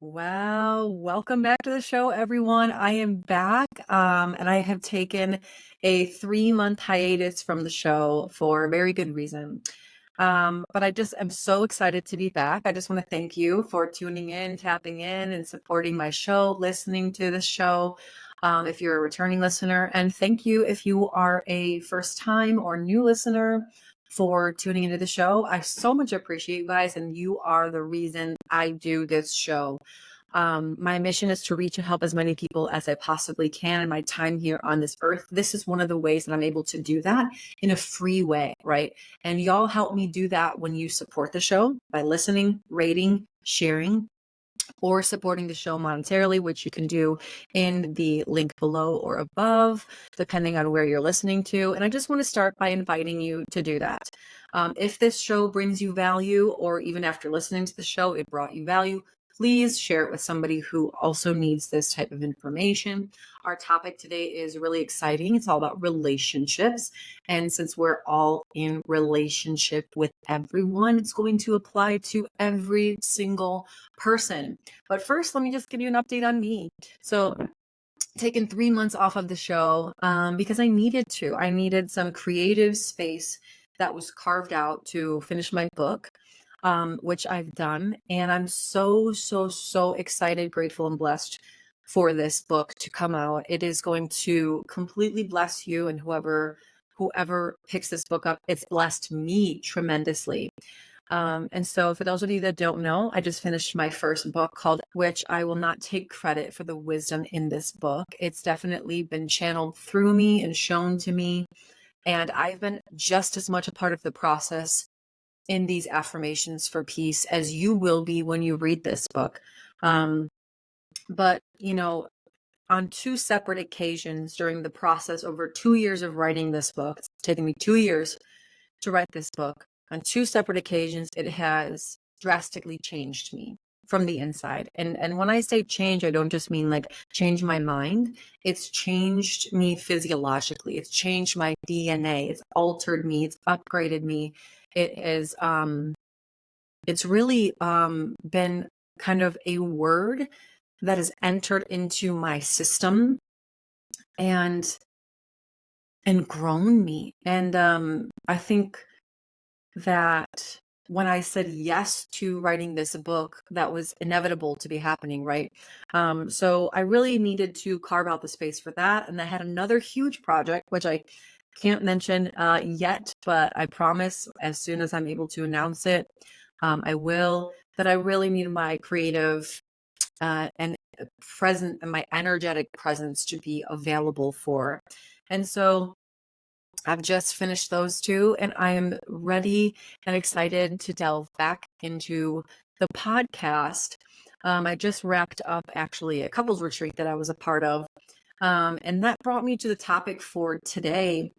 Well, welcome back to the show, everyone. I am back, and I have taken a 3-month hiatus from the show for a very good reason. But I just am so excited to be back. I just want to thank you for tuning in, tapping in, and supporting my show, listening to the show. If you're a returning listener, and thank you if you are a first time or new listener for tuning into the show. I so much appreciate you guys, and you are the reason I do this show. My mission is to reach and help as many people as I possibly can in my time here on this earth. This is one of the ways that I'm able to do that in a free way, right? And y'all help me do that when you support the show by listening, rating, sharing, or supporting the show monetarily, which you can do in the link below or above, depending on where you're listening to. And I just want to start by inviting you to do that. If this show brings you value, or even after listening to the show, it brought you value, please share it with somebody who also needs this type of information. Our topic today is really exciting. It's all about relationships. And since we're all in relationship with everyone, it's going to apply to every single person. But first, let me just give you an update on me. So, taken 3 months off of the show because I needed to. I needed some creative space that was carved out to finish my book, which I've done. And I'm so excited, grateful, and blessed for this book to come out. It is going to completely bless you, and whoever picks this book up, it's blessed me tremendously. And so for those of you that don't know, I just finished my first book called, which I will not take credit for the wisdom in this book. It's definitely been channeled through me and shown to me. And I've been just as much a part of the process in these affirmations for peace as you will be when you read this book. But, on two separate occasions during the process over 2 years of writing this book, it's taken me 2 years to write this book. On two separate occasions, it has drastically changed me from the inside. And when I say change, I don't just mean like change my mind. It's changed me physiologically. It's changed my DNA. It's altered me. It's upgraded me. It is it's really been kind of a word that has entered into my system and grown me. And I think that when I said yes to writing this book, that was inevitable to be happening, right? So I really needed to carve out the space for that. And I had another huge project, which I can't mention yet, but I promise as soon as I'm able to announce it, I will, that I really need my creative and present and my energetic presence to be available for. And so I've just finished those two, and I am ready and excited to delve back into the podcast. I just wrapped up actually a couples retreat that I was a part of. And that brought me to the topic for today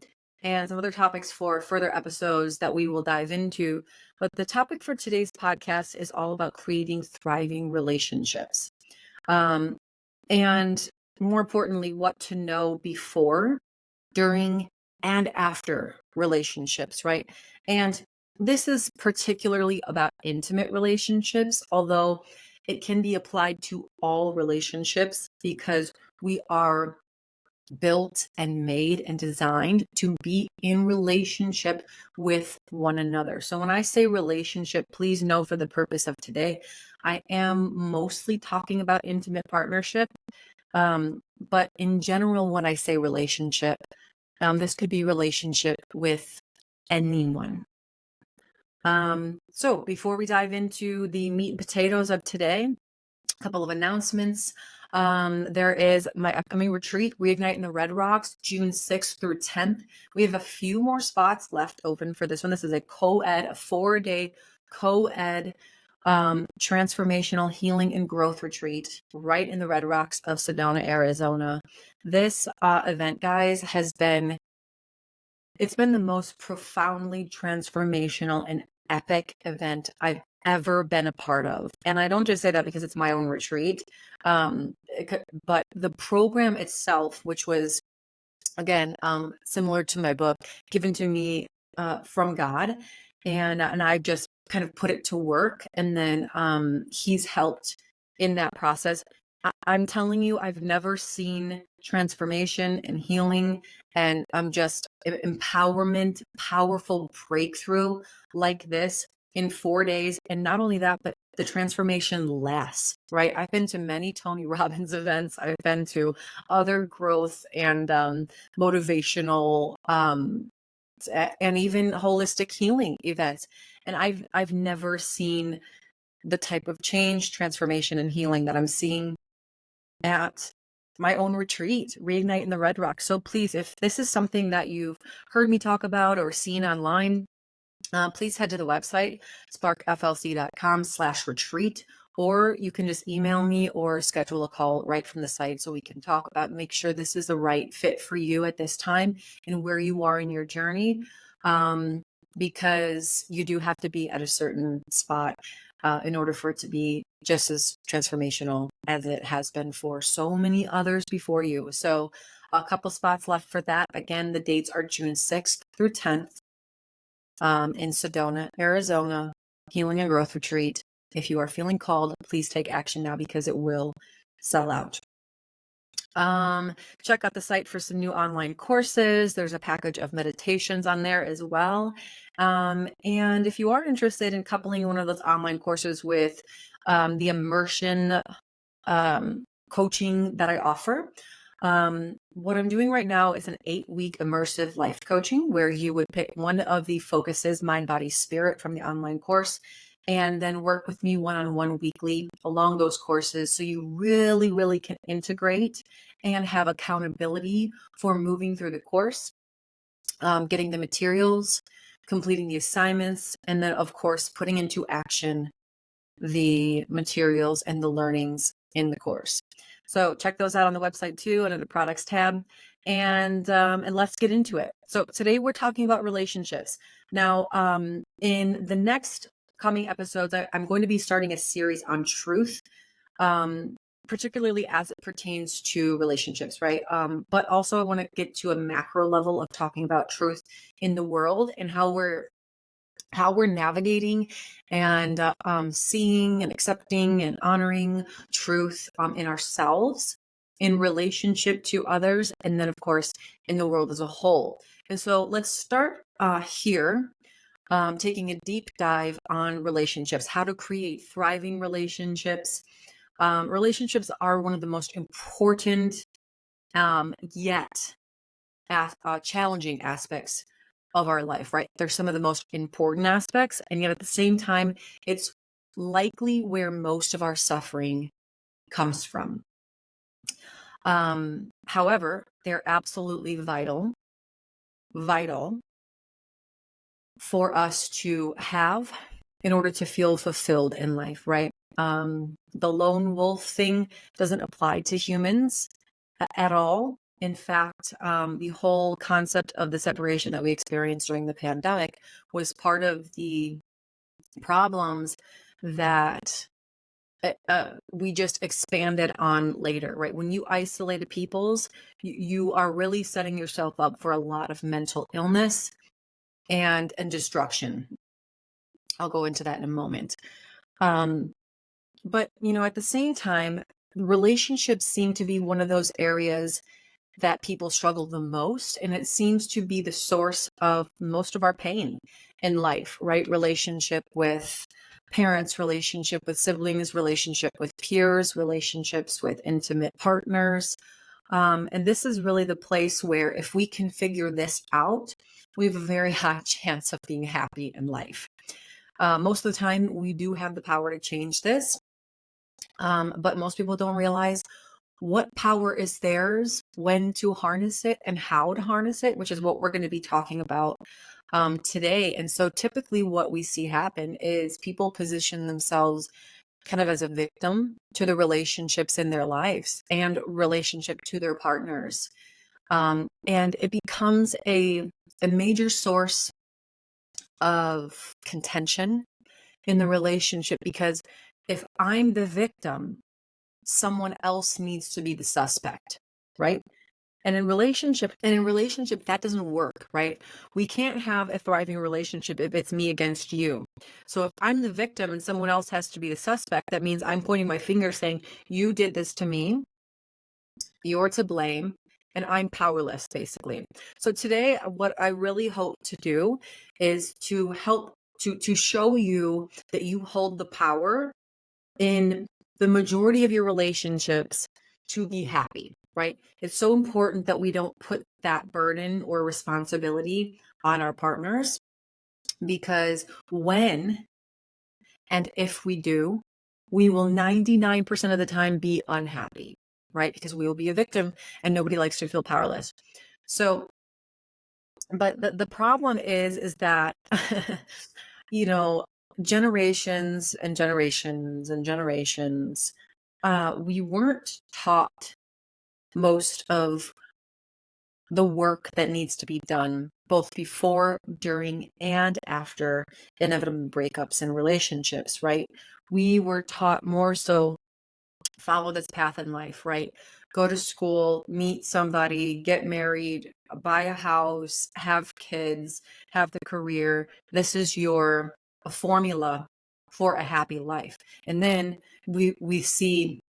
and some other topics for further episodes that we will dive into. But the topic for today's podcast is all about creating thriving relationships. And more importantly, what to know before, during, and after relationships, right? And this is particularly about intimate relationships, although it can be applied to all relationships because we are built and made and designed to be in relationship with one another. So when I say relationship, please know for the purpose of today, I am mostly talking about intimate partnership. But in general, when I say relationship, this could be relationship with anyone. So before we dive into the meat and potatoes of today, a couple of announcements. There is my upcoming retreat, Reigniting the Red Rocks, June 6th through 10th. We have a few more spots left open for this one. This is a co-ed, a 4-day co-ed transformational healing and growth retreat right in the Red Rocks of Sedona, Arizona. This event, guys, it's been the most profoundly transformational and epic event I've ever been a part of. And I don't just say that because it's my own retreat, but the program itself, which was, again, similar to my book, given to me from God. And I just kind of put it to work. And then he's helped in that process. I'm telling you, I've never seen transformation and healing and just empowerment, powerful breakthrough like this in 4 days. And not only that, but the transformation lasts, right? I've been to many Tony Robbins events. I've been to other growth and motivational and even holistic healing events. And I've never seen the type of change, transformation, and healing that I'm seeing at my own retreat, Reigniting the Red Rock. So please, if this is something that you've heard me talk about or seen online, please head to the website, sparkflc.com/retreat, or you can just email me or schedule a call right from the site so we can talk about, make sure this is the right fit for you at this time and where you are in your journey. Because you do have to be at a certain spot in order for it to be just as transformational as it has been for so many others before you. So a couple spots left for that. Again, the dates are June 6th through 10th in Sedona, Arizona, Healing and Growth Retreat. If you are feeling called, please take action now because it will sell out. Check out the site for some new online courses. There's a package of meditations on there as well. And if you are interested in coupling one of those online courses with the immersion coaching that I offer, what I'm doing right now is an 8-week immersive life coaching where you would pick one of the focuses, mind, body, spirit, from the online course, and then work with me one-on-one weekly along those courses. So you really, really can integrate and have accountability for moving through the course, getting the materials, completing the assignments, and then of course, putting into action the materials and the learnings in the course. So check those out on the website too, under the products tab, and let's get into it. So today we're talking about relationships. Now, in the next coming episodes, I'm going to be starting a series on truth, particularly as it pertains to relationships, right? But also I want to get to a macro level of talking about truth in the world and how we're navigating and seeing and accepting and honoring truth in ourselves, in relationship to others, and then of course in the world as a whole. And so let's start here, taking a deep dive on relationships, how to create thriving relationships. Relationships are one of the most important yet challenging aspects of our life, right? They're some of the most important aspects, and yet at the same time, it's likely where most of our suffering comes from. However, they're absolutely vital for us to have in order to feel fulfilled in life, right? The lone wolf thing doesn't apply to humans at all. In fact, the whole concept of the separation that we experienced during the pandemic was part of the problems that we just expanded on later, right? When you isolated peoples, you are really setting yourself up for a lot of mental illness and destruction. I'll go into that in a moment. But, at the same time, relationships seem to be one of those areas that people struggle the most. And it seems to be the source of most of our pain in life, right? Relationship with parents, relationship with siblings, relationship with peers, relationships with intimate partners. And this is really the place where if we can figure this out, we have a very high chance of being happy in life. Most of the time, we do have the power to change this. But most people don't realize what power is theirs, when to harness it, and how to harness it, which is what we're going to be talking about today. And so typically what we see happen is people position themselves kind of as a victim to the relationships in their lives and relationship to their partners. And it becomes a major source of contention in the relationship, because if I'm the victim, someone else needs to be the suspect, right? And in relationship, that doesn't work, right? We can't have a thriving relationship if it's me against you. So if I'm the victim and someone else has to be the suspect, that means I'm pointing my finger saying, you did this to me, you're to blame, and I'm powerless, basically. So today, what I really hope to do is to help to show you that you hold the power in the majority of your relationships to be happy, right? It's so important that we don't put that burden or responsibility on our partners, because when and if we do, we will 99% of the time be unhappy, right? Because we will be a victim and nobody likes to feel powerless. So, but the problem is that, you know, generations and generations and generations, we weren't taught most of the work that needs to be done both before, during, and after inevitable breakups in relationships, right? We were taught more so follow this path in life, right? Go to school, meet somebody, get married, buy a house, have kids, have the career. This is your formula for a happy life. And then we see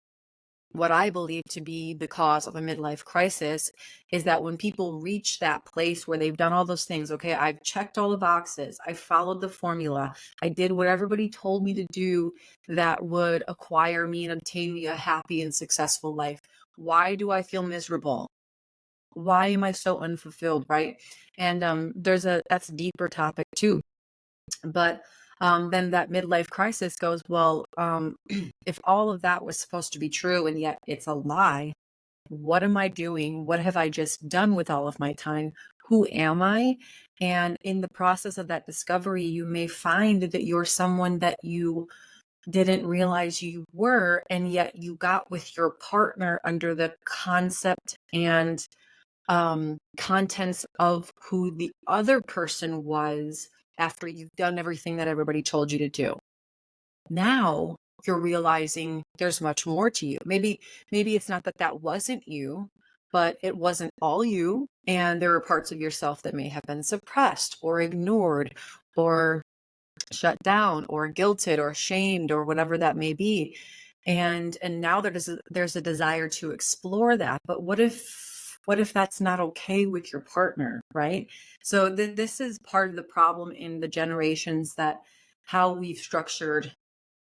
what I believe to be the cause of a midlife crisis is that when people reach that place where they've done all those things, okay, I've checked all the boxes, I followed the formula, I did what everybody told me to do that would acquire me and obtain me a happy and successful life. Why do I feel miserable? Why am I so unfulfilled, right? And that's a deeper topic too. But then that midlife crisis goes, well, if all of that was supposed to be true and yet it's a lie, what am I doing? What have I just done with all of my time? Who am I? And in the process of that discovery, you may find that you're someone that you didn't realize you were, and yet you got with your partner under the concept and contents of who the other person was after you've done everything that everybody told you to do. Now you're realizing there's much more to you. Maybe it's not that that wasn't you, but it wasn't all you. And there are parts of yourself that may have been suppressed or ignored or shut down or guilted or shamed or whatever that may be. And now there's a desire to explore that. But what if that's not okay with your partner, right? So this is part of the problem in the generations, that how we've structured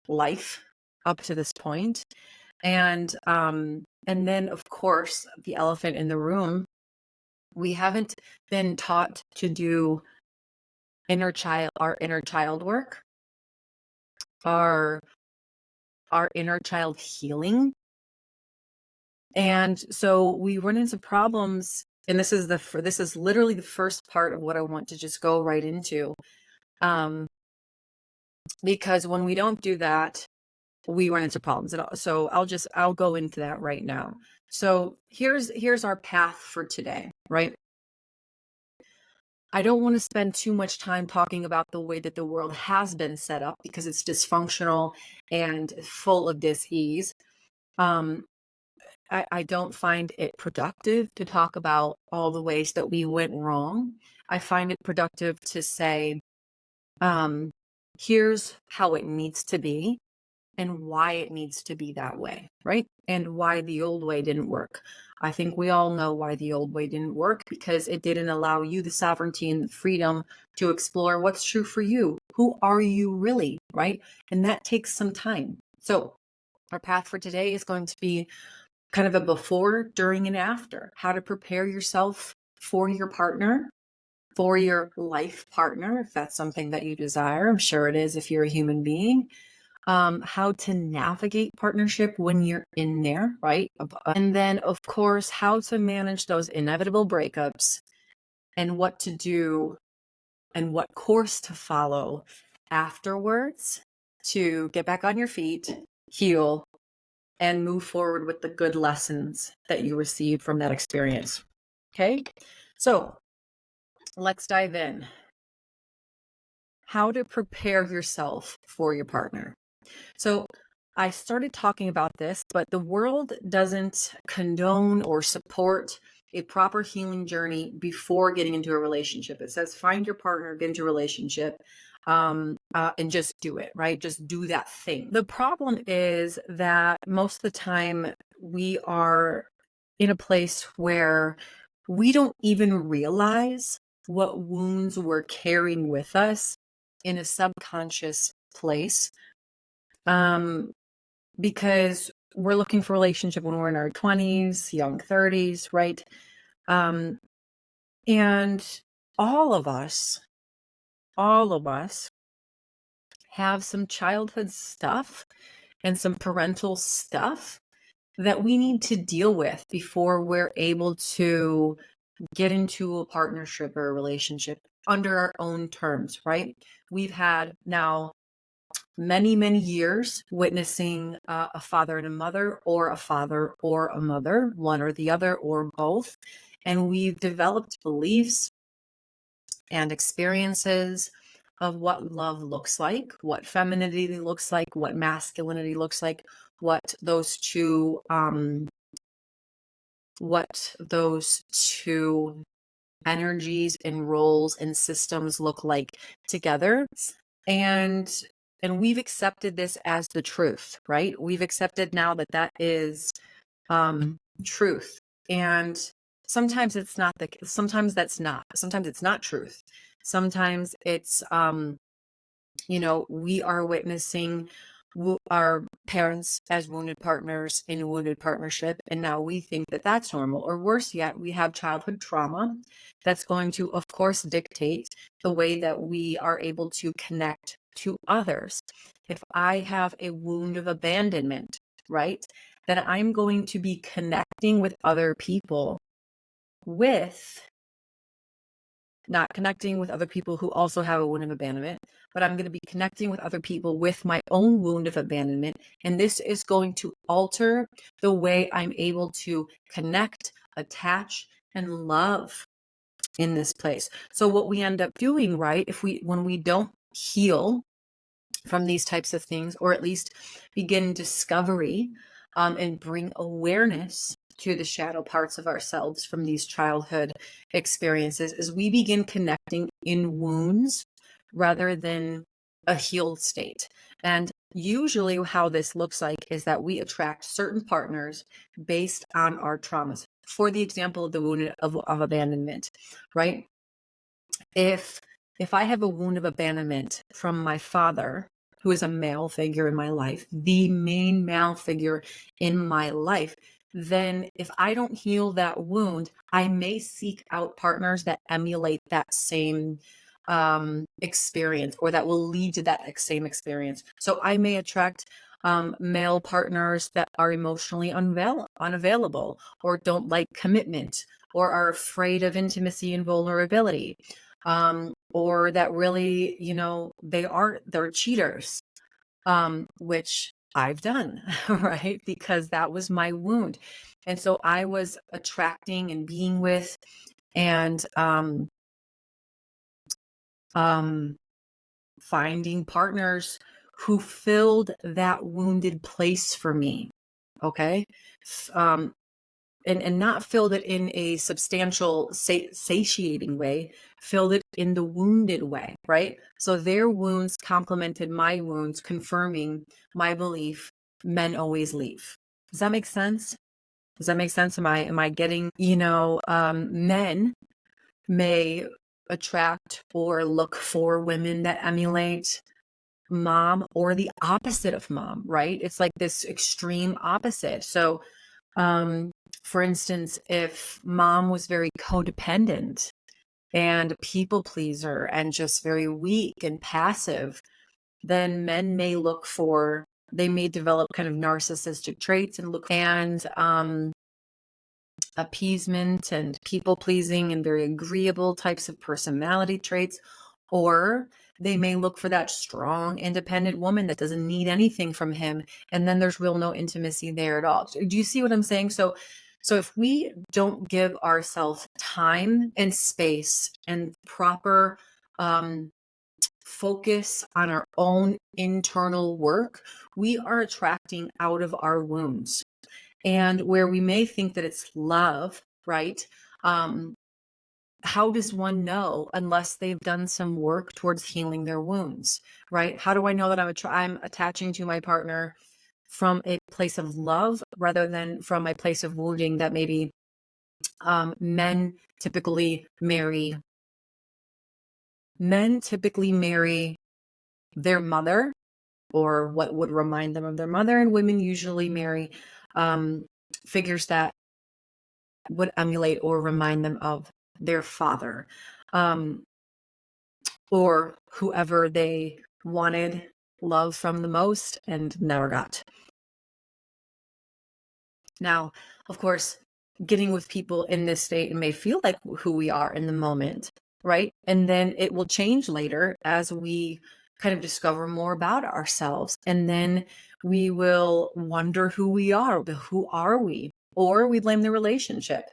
life up to this point. And then of course the elephant in the room, we haven't been taught to do our inner child work, our inner child healing. And so we run into problems, and this is literally the first part of what I want to just go right into, because when we don't do that, we run into problems. And so I'll go into that right now. So here's our path for today, right? I don't want to spend too much time talking about the way that the world has been set up, because it's dysfunctional and full of dis-ease. I don't find it productive to talk about all the ways that we went wrong. I find it productive to say, here's how it needs to be and why it needs to be that way, right? And why the old way didn't work. I think we all know why the old way didn't work, because it didn't allow you the sovereignty and the freedom to explore what's true for you. Who are you really, right? And that takes some time. So our path for today is going to be kind of a before, during, and after. How to prepare yourself for your partner, for your life partner, if that's something that you desire. I'm sure it is if you're a human being. How to navigate partnership when you're in there, right? And then, of course, how to manage those inevitable breakups, and what to do and what course to follow afterwards to get back on your feet, heal, and move forward with the good lessons that you received from that experience. Okay, so let's dive in. How to prepare yourself for your partner. So I started talking about this, but the world doesn't condone or support a proper healing journey before getting into a relationship. It says find your partner, get into a relationship, and just do it, right? Just do that thing. The problem is that most of the time we are in a place where we don't even realize what wounds we're carrying with us in a subconscious place. Because we're looking for a relationship when we're in our 20s, young 30s, right? And all of us have some childhood stuff and some parental stuff that we need to deal with before we're able to get into a partnership or a relationship under our own terms, right? We've had now many, many years witnessing a father and a mother, or a father or a mother, one or the other, or both. And we've developed beliefs and experiences of what love looks like, what femininity looks like, what masculinity looks like, what those two energies and roles and systems look like together. And we've accepted this as the truth, right? We've accepted now that that is truth. And sometimes it's not sometimes it's not truth. Sometimes it's we are witnessing our parents as wounded partners in a wounded partnership, and now we think that that's normal. Or worse yet, we have childhood trauma that's going to, of course, dictate the way that we are able to connect to others. If I have a wound of abandonment, right, then I'm going to be connecting with other people not connecting with other people who also have a wound of abandonment, but I'm going to be connecting with other people with my own wound of abandonment. And this is going to alter the way I'm able to connect, attach, and love in this place. So what we end up doing, right, when we don't heal from these types of things, or at least begin discovery and bring awareness to the shadow parts of ourselves from these childhood experiences, is we begin connecting in wounds rather than a healed state. And usually how this looks like is that we attract certain partners based on our traumas. For the example of the wound of abandonment, right? If I have a wound of abandonment from my father, who is a male figure in my life, the main male figure in my life, then if I don't heal that wound, I may seek out partners that emulate that same experience, or that will lead to that same experience. So I may attract male partners that are emotionally unavailable, or don't like commitment, or are afraid of intimacy and vulnerability, or that really, they're cheaters, which I've done, right? Because that was my wound. And so I was attracting and being with and finding partners who filled that wounded place for me. Okay. And not filled it in a substantial, satiating way, filled it in the wounded way, right? So their wounds complemented my wounds, confirming my belief, men always leave. Does that make sense? Does that make sense? Am I getting, men may attract or look for women that emulate mom, or the opposite of mom, right? It's like this extreme opposite. So, for instance, if mom was very codependent and a people pleaser and just very weak and passive, then men may they may develop kind of narcissistic traits and appeasement and people pleasing and very agreeable types of personality traits. Or they may look for that strong, independent woman that doesn't need anything from him. And then there's no intimacy there at all. Do you see what I'm saying? So if we don't give ourselves time and space and proper focus on our own internal work, we are attracting out of our wounds. And where we may think that it's love, right? How does one know unless they've done some work towards healing their wounds, right? How do I know that I'm attaching to my partner from a place of love rather than from a place of wounding that maybe men typically marry their mother, or what would remind them of their mother, and women usually marry figures that would emulate or remind them of their father, or whoever they wanted love from the most and never got. Now, of course, getting with people in this state may feel like who we are in the moment, right? And then it will change later as we kind of discover more about ourselves. And then we will wonder who we are. Who are we? Or we blame the relationship.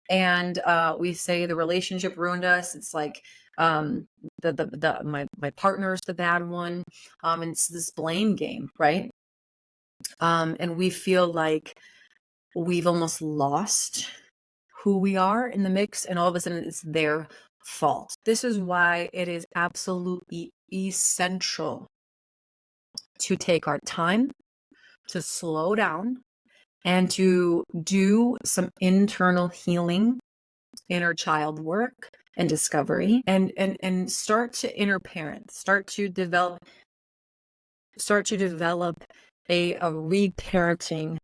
And we say the relationship ruined us. It's like my partner's the bad one. And it's this blame game, right? And we feel like we've almost lost who we are in the mix, and all of a sudden it's their fault. This is why it is absolutely essential to take our time, to slow down, and to do some internal healing, inner child work and discovery, and start to inner parent, start to develop a reparenting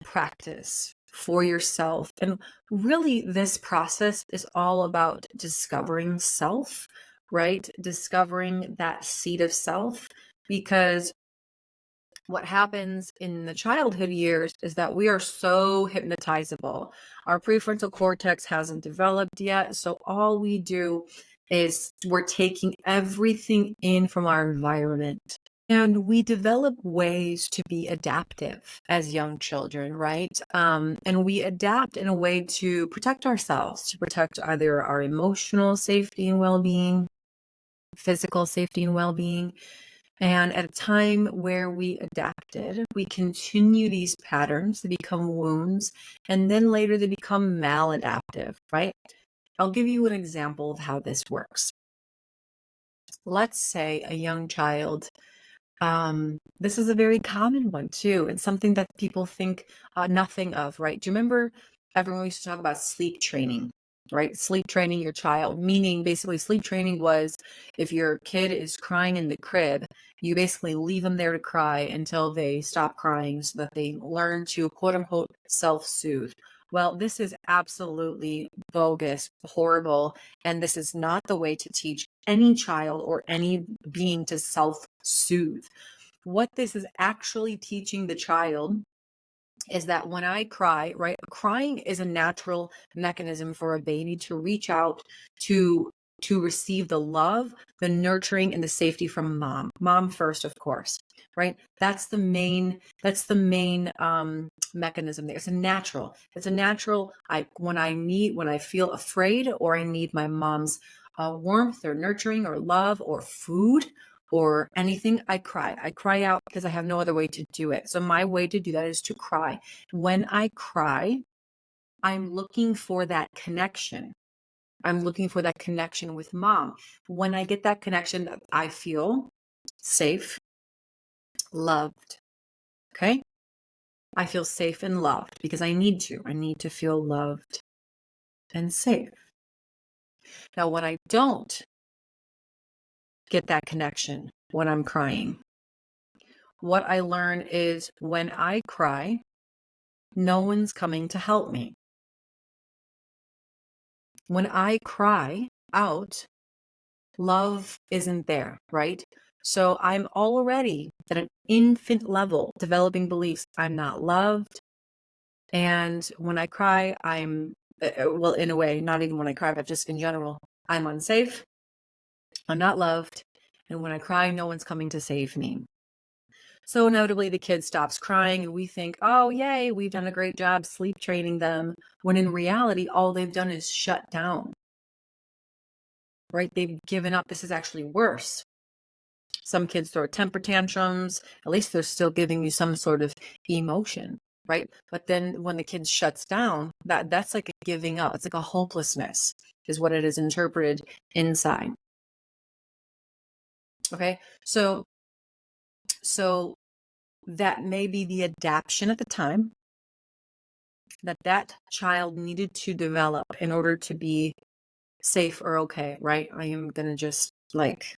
practice for yourself. And really, this process is all about discovering self, right? Discovering that seed of self, because what happens in the childhood years is that we are so hypnotizable. Our prefrontal cortex hasn't developed yet. So all we do is we're taking everything in from our environment. And we develop ways to be adaptive as young children, right? And we adapt in a way to protect ourselves, to protect either our emotional safety and well-being, physical safety and well-being. And at a time where we adapted, we continue these patterns to become wounds, and then later they become maladaptive, right? I'll give you an example of how this works. Let's say a young child. This is a very common one too, and something that people think nothing of, right? Do you remember everyone used to talk about sleep training, right? Sleep training your child, meaning basically sleep training was if your kid is crying in the crib, you basically leave them there to cry until they stop crying so that they learn to quote unquote self-soothe. Well, this is absolutely bogus, horrible, and this is not the way to teach any child or any being to self-soothe. What this is actually teaching the child is that when I cry, right, crying is a natural mechanism for a baby to reach out to receive the love, the nurturing, and the safety from mom first, of course, right? That's the main mechanism there. It's a natural when I feel afraid or I need my mom's warmth or nurturing or love or food or anything, I cry out because I have no other way to do it. So my way to do that is to cry. When I cry, I'm looking for that connection. I'm looking for that connection with mom. When I get that connection, I feel safe, loved. Okay? I feel safe and loved because I need to feel loved and safe. Now, when I don't get that connection when I'm crying, what I learn is when I cry, no one's coming to help me. When I cry out, love isn't there, right? So I'm already at an infant level developing beliefs. I'm not loved. And when I cry, well, in a way, not even when I cry, but just in general, I'm unsafe. I'm not loved. And when I cry, no one's coming to save me. So inevitably, the kid stops crying and we think, oh, yay, we've done a great job sleep training them. When in reality, all they've done is shut down, right? They've given up. This is actually worse. Some kids throw temper tantrums. At least they're still giving you some sort of emotion, right? But then when the kid shuts down, that's like a giving up. It's like a hopelessness is what it is interpreted inside. Okay. So that may be the adaptation at the time that child needed to develop in order to be safe or okay, right? I am going to just like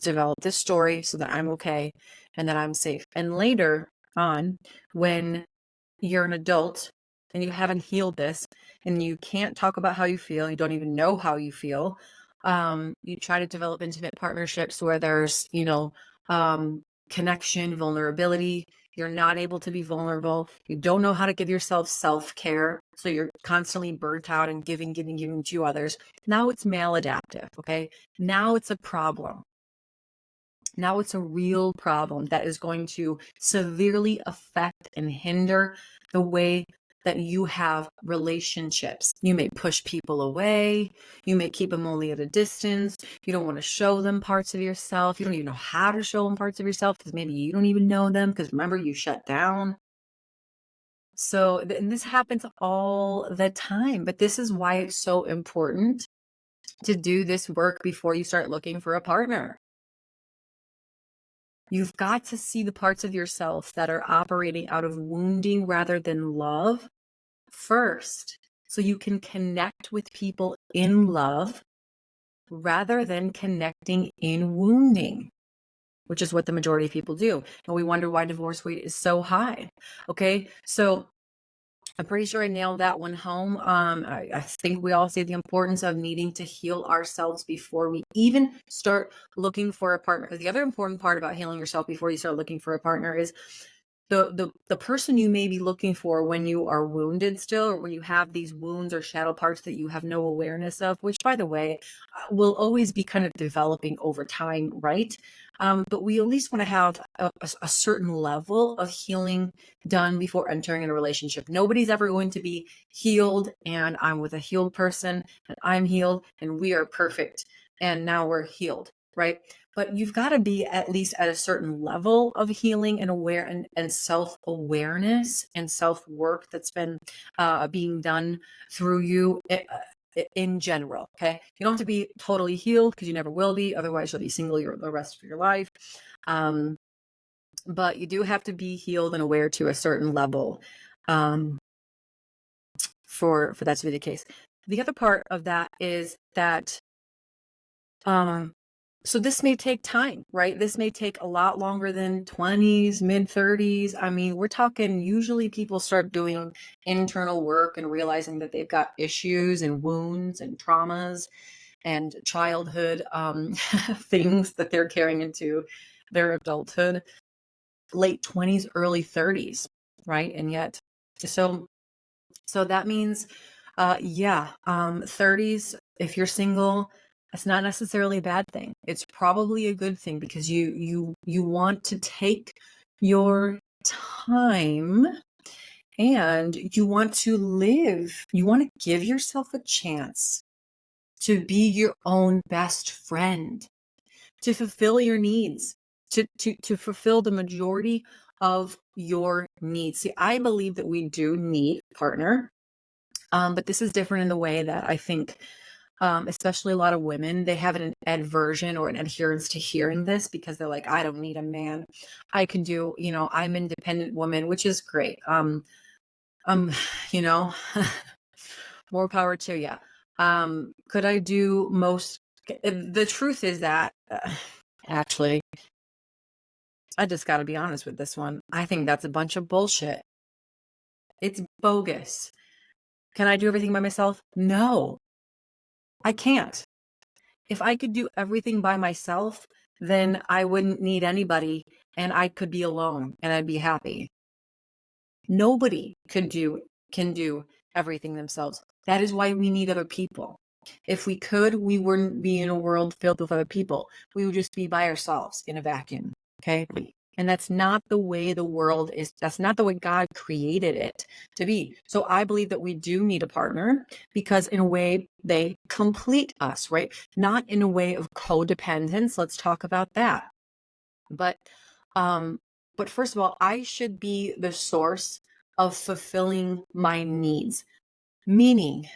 develop this story so that I'm okay and that I'm safe. And later on, when you're an adult and you haven't healed this and you can't talk about how you feel, you don't even know how you feel, you try to develop intimate partnerships where there's, connection, vulnerability. You're not able to be vulnerable. You don't know how to give yourself self-care. So you're constantly burnt out and giving to others. Now it's maladaptive. Okay. Now it's a problem. Now it's a real problem that is going to severely affect and hinder the way that you have relationships. You may push people away. You may keep them only at a distance. You don't want to show them parts of yourself. You don't even know how to show them parts of yourself because maybe you don't even know them because remember, you shut down. So, and this happens all the time, but this is why it's so important to do this work before you start looking for a partner. You've got to see the parts of yourself that are operating out of wounding rather than love first, so you can connect with people in love rather than connecting in wounding, which is what the majority of people do. And we wonder why divorce rate is so high. Okay, so I'm pretty sure I nailed that one home. I think we all see the importance of needing to heal ourselves before we even start looking for a partner. Because the other important part about healing yourself before you start looking for a partner is the person you may be looking for when you are wounded still, or when you have these wounds or shadow parts that you have no awareness of, which by the way, will always be kind of developing over time, right? But we at least want to have a certain level of healing done before entering in a relationship. Nobody's ever going to be healed and I'm with a healed person and I'm healed and we are perfect and now we're healed, right? But you've got to be at least at a certain level of healing and aware and self-awareness and self-work that's been being done through you in general. Okay. You don't have to be totally healed because you never will be. Otherwise, you'll be single the rest of your life. But you do have to be healed and aware to a certain level for that to be the case. The other part of that is that so this may take time, right? This may take a lot longer than 20s, mid 30s. I mean, we're talking usually people start doing internal work and realizing that they've got issues and wounds and traumas and childhood things that they're carrying into their adulthood, late 20s, early 30s, right? And yet, so that means, 30s, if you're single, that's not necessarily a bad thing. It's probably a good thing because you want to take your time and you want to live. You want to give yourself a chance to be your own best friend, to fulfill your needs, to fulfill the majority of your needs. See, I believe that we do need a partner, but this is different in the way that I think especially a lot of women, they have an aversion or an adherence to hearing this because they're like, I don't need a man. I can do, I'm an independent woman, which is great. You know, more power to you. Could I do most? The truth is that actually, I just got to be honest with this one. I think that's a bunch of bullshit. It's bogus. Can I do everything by myself? No, I can't. If I could do everything by myself, then I wouldn't need anybody and I could be alone and I'd be happy. Nobody can do everything themselves. That is why we need other people. If we could, we wouldn't be in a world filled with other people. We would just be by ourselves in a vacuum. Okay. And that's not the way the world is. That's not the way God created it to be. So I believe that we do need a partner because in a way they complete us, right? Not in a way of codependence. Let's talk about that. But first of all, I should be the source of fulfilling my needs. Meaning,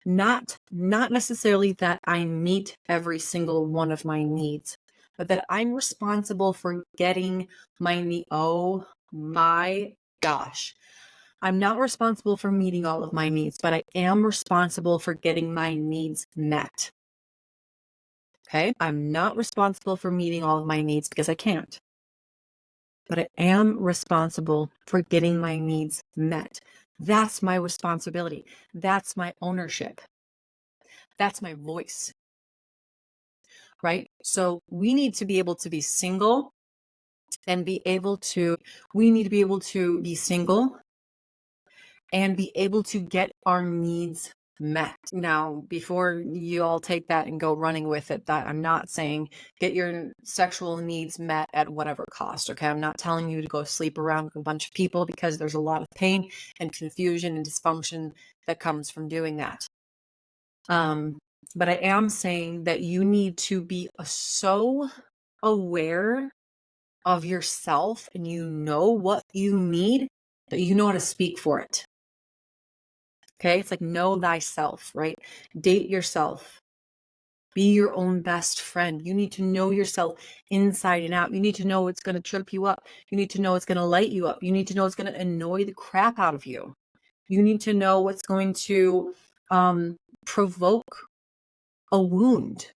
not necessarily that I meet every single one of my needs, but that I'm responsible for getting my need. Oh my gosh. I'm not responsible for meeting all of my needs, but I am responsible for getting my needs met. Okay? I'm not responsible for meeting all of my needs because I can't, but I am responsible for getting my needs met. That's my responsibility. That's my ownership. That's my voice, right? So we need to be able to be single and we need to be able to be single and be able to get our needs met. Now, before you all take that and go running with it, that I'm not saying get your sexual needs met at whatever cost, okay? I'm not telling you to go sleep around with a bunch of people because there's a lot of pain and confusion and dysfunction that comes from doing that. But I am saying that you need to be so aware of yourself and you know what you need, that you know how to speak for it. Okay. It's like know thyself, right? Date yourself. Be your own best friend. You need to know yourself inside and out. You need to know what's going to trip you up. You need to know what's going to light you up. You need to know what's going to annoy the crap out of you. You need to know what's going to provoke a wound.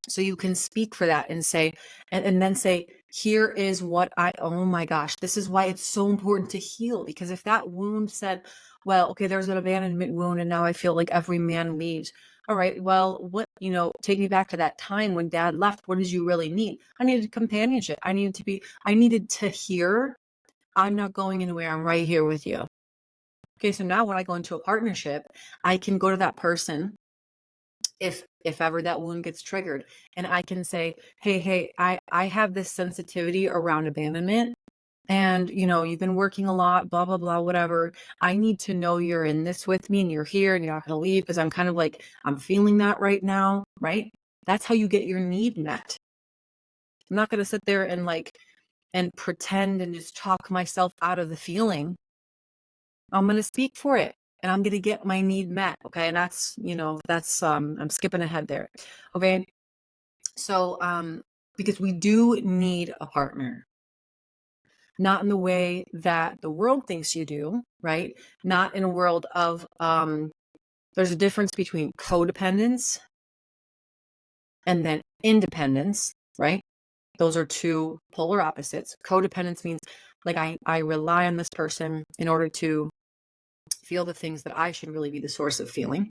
So you can speak for that and say, and then say, here is what oh my gosh, this is why it's so important to heal. Because if that wound said, well, okay, there's an abandonment wound and now I feel like every man leaves. All right, well, take me back to that time when dad left. What did you really need? I needed companionship. I needed to hear, I'm not going anywhere. I'm right here with you. Okay, so now when I go into a partnership, I can go to that person if ever that wound gets triggered, and I can say, hey, I have this sensitivity around abandonment, and you've been working a lot, blah blah blah, whatever. I need to know you're in this with me and you're here and you're not going to leave, because I'm kind of like, I'm feeling that right now, right? That's how you get your need met. I'm not going to sit there and pretend and just talk myself out of the feeling. I'm going to speak for it and I'm going to get my need met. Okay. And that's, I'm skipping ahead there. Okay. So, because we do need a partner, not in the way that the world thinks you do, right? Not in a world of, there's a difference between codependence and then independence, right? Those are two polar opposites. Codependence means like I rely on this person in order to feel the things that I should really be the source of feeling.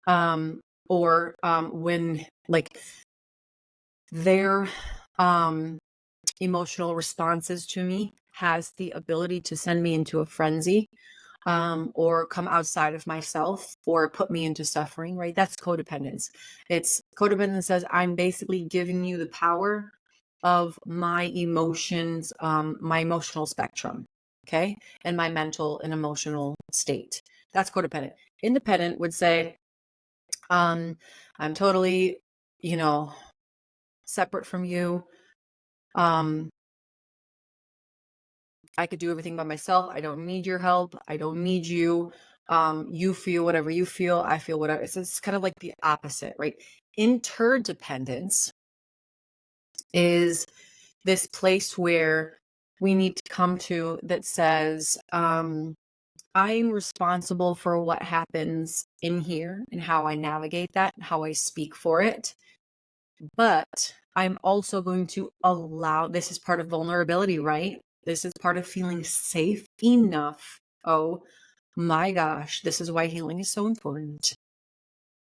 Or when like their emotional responses to me has the ability to send me into a frenzy, or come outside of myself or put me into suffering, right? That's codependence. Codependence says I'm basically giving you the power of my emotions, my emotional spectrum, okay? And my mental and emotional state. That's codependent. Independent would say, I'm totally, separate from you. I could do everything by myself. I don't need your help. I don't need you. You feel whatever you feel. I feel whatever. It's kind of like the opposite, right? Interdependence is this place where we need to come to that says, I'm responsible for what happens in here and how I navigate that, and how I speak for it. But I'm also going to allow, this is part of vulnerability, right? This is part of feeling safe enough. Oh my gosh, this is why healing is so important.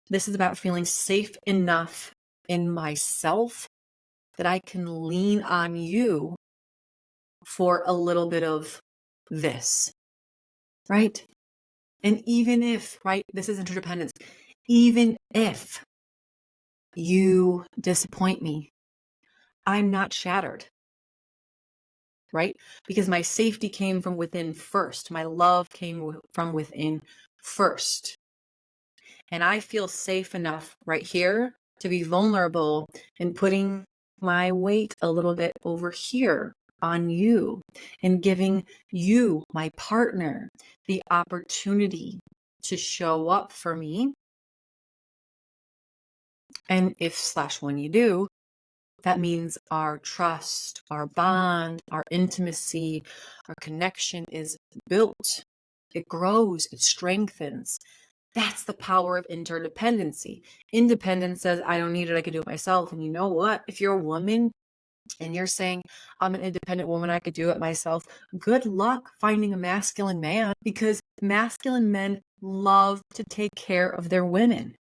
This is about feeling safe enough in myself that I can lean on you for a little bit of this, right? And even if, right, this is interdependence, even if you disappoint me, I'm not shattered, right? Because my safety came from within first. My love came from within first. And I feel safe enough right here to be vulnerable and putting my weight a little bit over here on you and giving you, my partner, the opportunity to show up for me. And if/when you do, that means our trust, our bond, our intimacy, our connection is built. It grows, it strengthens. That's the power of interdependency. Independence says, I don't need it, I can do it myself. And you know what? If you're a woman and you're saying, I'm an independent woman, I could do it myself, good luck finding a masculine man, because masculine men love to take care of their women.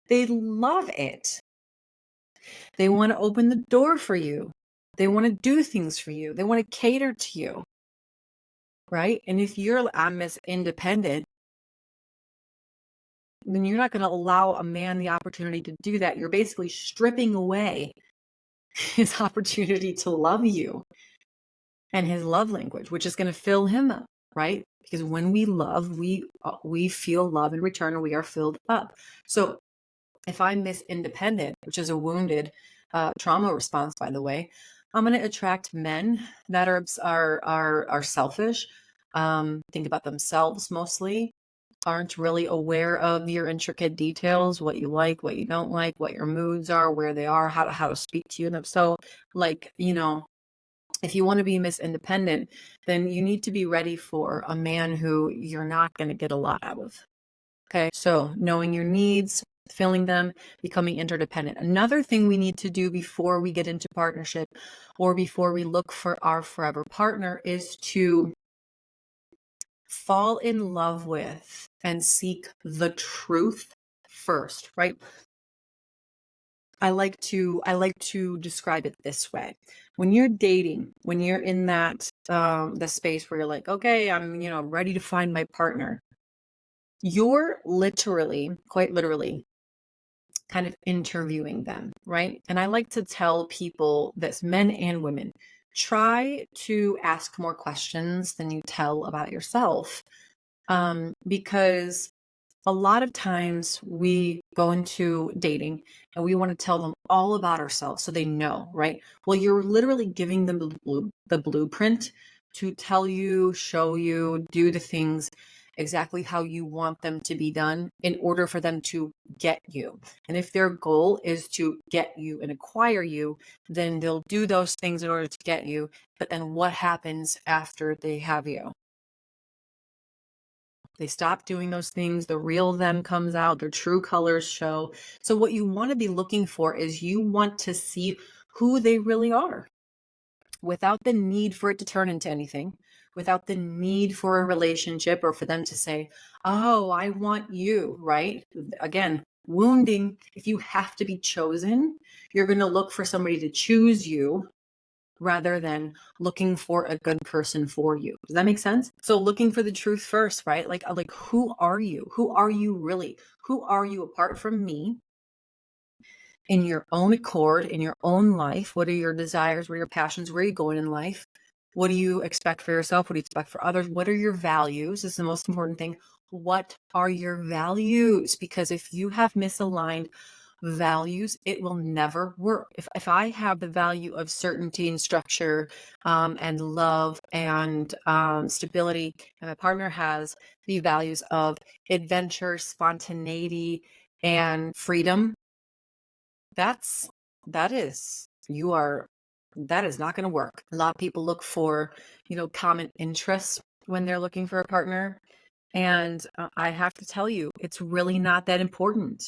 They love it. They want to open the door for you. They want to do things for you. They want to cater to you. Right? And if I'm Miss Independent, then you're not going to allow a man the opportunity to do that. You're basically stripping away his opportunity to love you and his love language, which is going to fill him up, right? Because when we love, we feel love in return, and we are filled up. So if I'm Miss Independent, which is a wounded trauma response, by the way, I'm going to attract men that are selfish, think about themselves mostly, aren't really aware of your intricate details, what you like, what you don't like, what your moods are, where they are, how to speak to you. And so, like, if you want to be Miss Independent, then you need to be ready for a man who you're not going to get a lot out of. Okay. So knowing your needs, filling them, becoming interdependent. Another thing we need to do before we get into partnership or before we look for our forever partner is to fall in love with and seek the truth first, right? I like to describe it this way. When you're dating, when you're in that the space where you're like, okay, I'm ready to find my partner, you're literally, quite literally, kind of interviewing them, right? And I like to tell people this, men and women, try to ask more questions than you tell about yourself. Because a lot of times we go into dating and we want to tell them all about ourselves so they know, right? Well, you're literally giving them the blueprint to tell you, show you, do the things exactly how you want them to be done in order for them to get you. And if their goal is to get you and acquire you, then they'll do those things in order to get you. But then what happens after they have you? They stop doing those things. The real them comes out. Their true colors show. So what you want to be looking for is you want to see who they really are without the need for it to turn into anything, without the need for a relationship or for them to say, oh, I want you, right? Again, wounding. If you have to be chosen, you're going to look for somebody to choose you rather than looking for a good person for you. Does that make sense? So looking for the truth first, right? Like who are you? Who are you really? Who are you apart from me? In your own accord, in your own life? What are your desires? What are your passions? Where are you going in life? What do you expect for yourself? What do you expect for others? What are your values? This is the most important thing. What are your values? Because if you have misaligned values, it will never work. If I have the value of certainty and structure and love and stability, and my partner has the values of adventure, spontaneity, and freedom, that is that is not going to work. A lot of people look for common interests when they're looking for a partner, and I have to tell you, it's really not that important.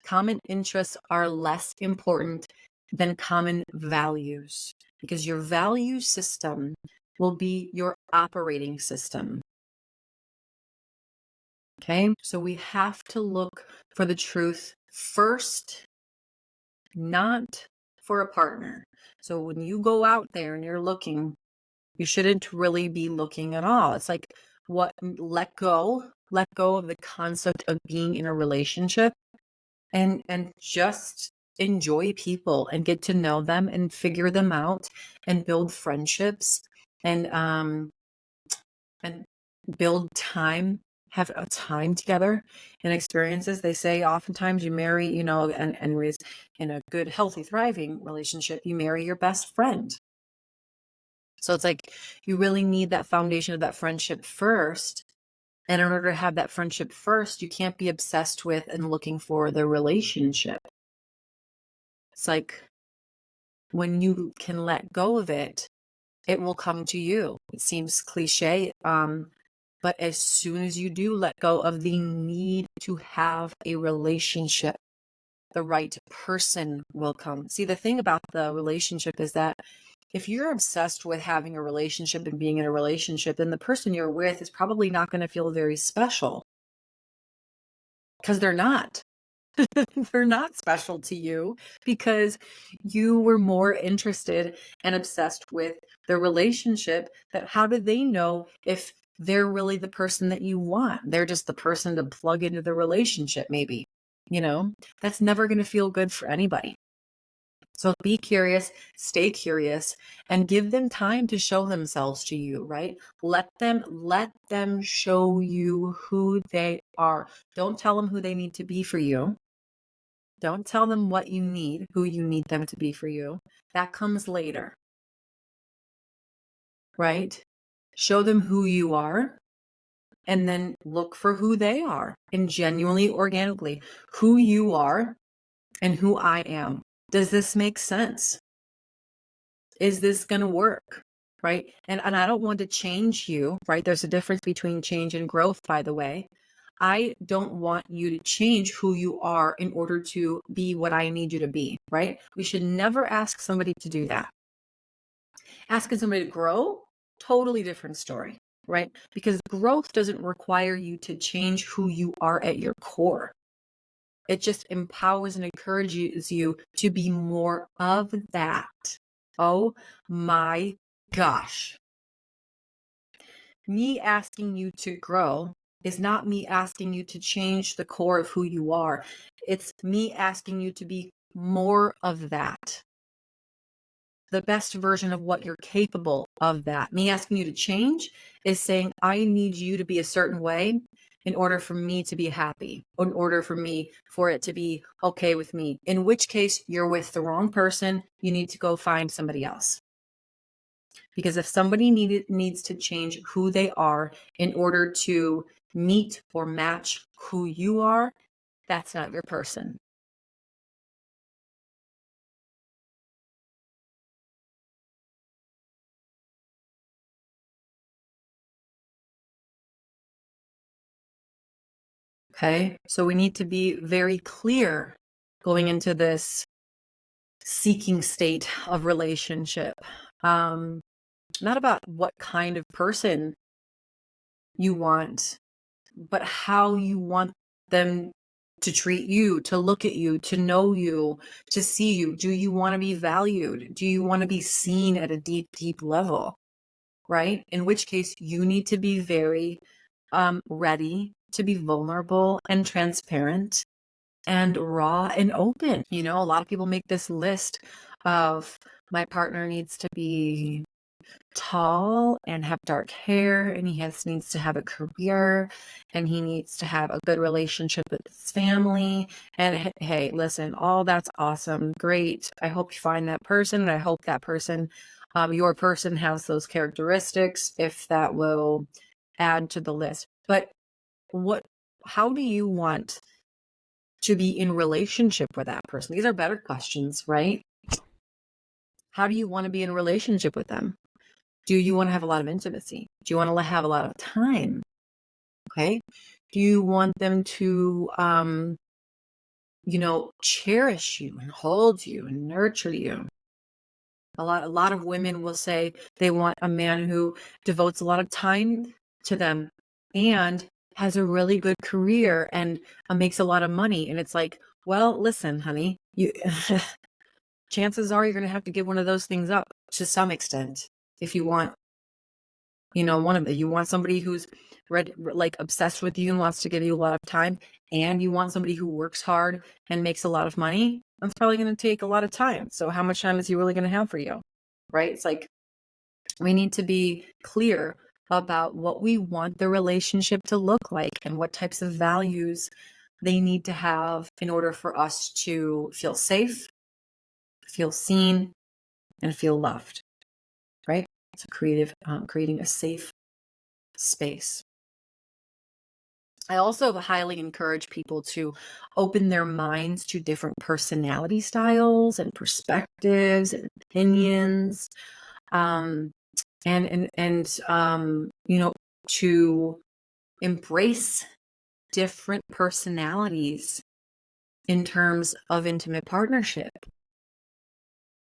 Common interests are less important than common values, because your value system will be your operating system. Okay, so we have to look for the truth first, not for a partner. So when you go out there and you're looking, you shouldn't really be looking at all. It's like, let go of the concept of being in a relationship and just enjoy people and get to know them and figure them out and build friendships and build time, have a time together and experiences. They say oftentimes you marry, and raise in a good, healthy, thriving relationship, you marry your best friend. So it's like you really need that foundation of that friendship first And in order to have that friendship first, you can't be obsessed with and looking for the relationship. It's like when you can let go of it, it will come to you. It seems cliche, but as soon as you do let go of the need to have a relationship, the right person will come. See, the thing about the relationship is that if you're obsessed with having a relationship and being in a relationship, then the person you're with is probably not going to feel very special because they're not. They're not special to you because you were more interested and obsessed with the relationship. That how do they know if they're really the person that you want? They're just the person to plug into the relationship, maybe. That's never going to feel good for anybody. So be curious, stay curious, and give them time to show themselves to you, right? Let them show you who they are. Don't tell them who they need to be for you. Don't tell them what you need, who you need them to be for you. That comes later, right? Show them who you are and then look for who they are and genuinely, organically, who you are and who I am. Does this make sense? Is this going to work? Right? And I don't want to change you, right? There's a difference between change and growth, by the way. I don't want you to change who you are in order to be what I need you to be, right? We should never ask somebody to do that. Asking somebody to grow, totally different story, right? Because growth doesn't require you to change who you are at your core. It just empowers and encourages you to be more of that. Oh my gosh. Me asking you to grow is not me asking you to change the core of who you are. It's me asking you to be more of that. The best version of what you're capable of that. Me asking you to change is saying, I need you to be a certain way in order for me to be happy, in order for it to be okay with me. In which case, you're with the wrong person. You need to go find somebody else. Because if somebody needs to change who they are in order to meet or match who you are, that's not your person. Okay, so we need to be very clear going into this seeking state of relationship. Not about what kind of person you want, but how you want them to treat you, to look at you, to know you, to see you. Do you want to be valued? Do you want to be seen at a deep, deep level? Right? In which case, you need to be very ready to be vulnerable and transparent and raw and open. A lot of people make this list of my partner needs to be tall and have dark hair, and he needs to have a career, and he needs to have a good relationship with his family. And hey, listen, all that's awesome, great. I hope you find that person, and I hope that person, your person, has those characteristics, if that will add to the list. But how do you want to be in relationship with that person? These are better questions, right? How do you want to be in a relationship with them? Do you want to have a lot of intimacy? Do you want to have a lot of time? Okay. Do you want them to, cherish you and hold you and nurture you? A lot of women will say they want a man who devotes a lot of time to them and has a really good career and makes a lot of money. And it's like, well, listen, honey, chances are you're going to have to give one of those things up to some extent if you want one of them. You want somebody who's obsessed with you and wants to give you a lot of time, and you want somebody who works hard and makes a lot of money. That's probably going to take a lot of time. So how much time is he really going to have for you? Right? It's like we need to be clear about what we want the relationship to look like and what types of values they need to have in order for us to feel safe, feel seen, and feel loved. Right? It's creating a safe space. I also highly encourage people to open their minds to different personality styles and perspectives and opinions, um, and to embrace different personalities in terms of intimate partnership.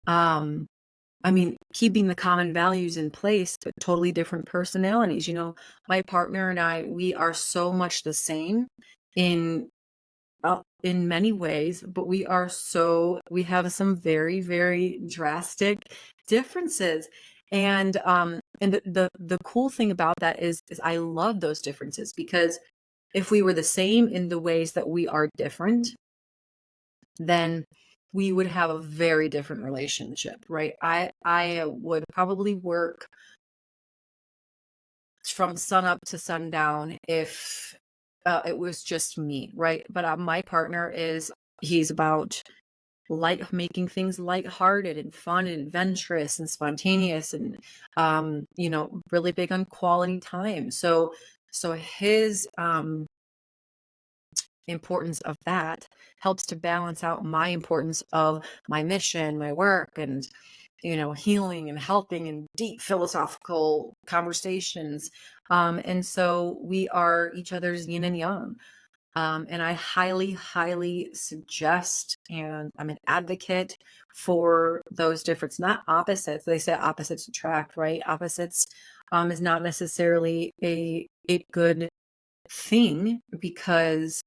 Um, I mean, keeping the common values in place, but totally different personalities. My partner and I, we are so much the same in in many ways, but we have some very, very drastic differences. And the cool thing about that is I love those differences, because if we were the same in the ways that we are different, then we would have a very different relationship, right? I would probably work from sun up to sundown if it was just me, right? But my partner he's about making things lighthearted and fun and adventurous and spontaneous, and really big on quality time. So his importance of that helps to balance out my importance of my mission, my work, and healing and helping and deep philosophical conversations. And so we are each other's yin and yang. And I highly, highly suggest, and I'm an advocate for those differences, not opposites. They say opposites attract, right? Opposites is not necessarily a good thing, because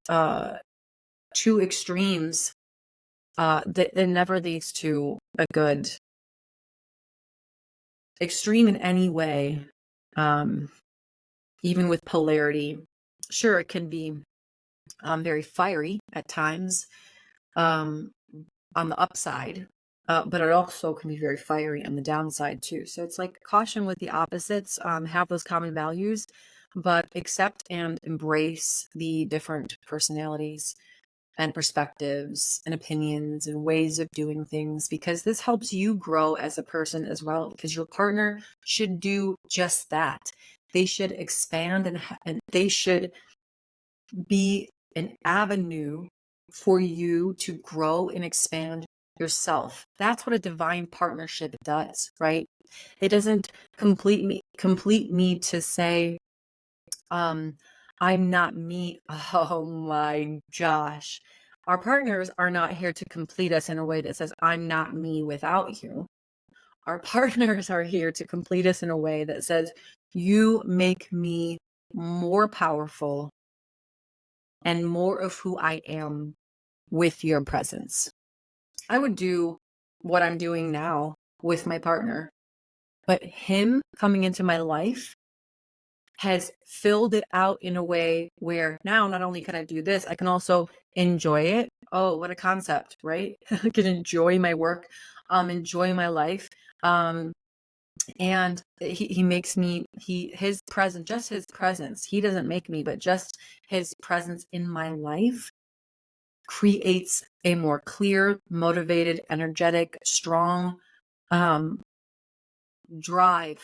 two extremes that never leads to a good extreme in any way. Even with polarity, sure, it can be very fiery at times on the upside, but it also can be very fiery on the downside too. So it's like caution with the opposites. Have those common values, but accept and embrace the different personalities and perspectives and opinions and ways of doing things, because this helps you grow as a person as well, because your partner should do just that. They should expand, and they should be an avenue for you to grow and expand yourself. That's what a divine partnership does, right? It doesn't complete me to say, I'm not me. Oh my gosh. Our partners are not here to complete us in a way that says, I'm not me without you. Our partners are here to complete us in a way that says, you make me more powerful and more of who I am with your presence. I would do what I'm doing now with my partner, but him coming into my life has filled it out in a way where now not only can I do this, I can also enjoy it. Oh, what a concept, right? I can enjoy my work, enjoy my life. And he makes me, his presence, just his presence, he doesn't make me, but just his presence in my life creates a more clear, motivated, energetic, strong drive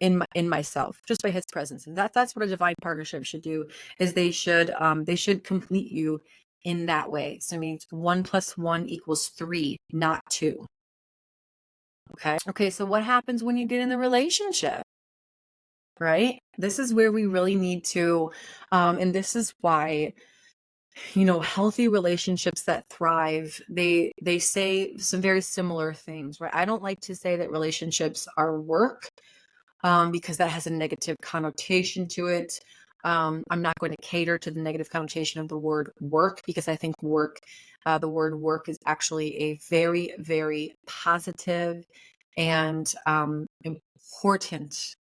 in myself, just by his presence. And that's what a divine partnership should do, is they should complete you in that way. So it means 1 + 1 = 3, not 2. Okay, so what happens when you get in the relationship, right? This is where we really need to and this is why healthy relationships that thrive, they say some very similar things, right? I don't like to say that relationships are work, because that has a negative connotation to it. I'm not going to cater to the negative connotation of the word work, because I think the word work is actually a very, very positive and important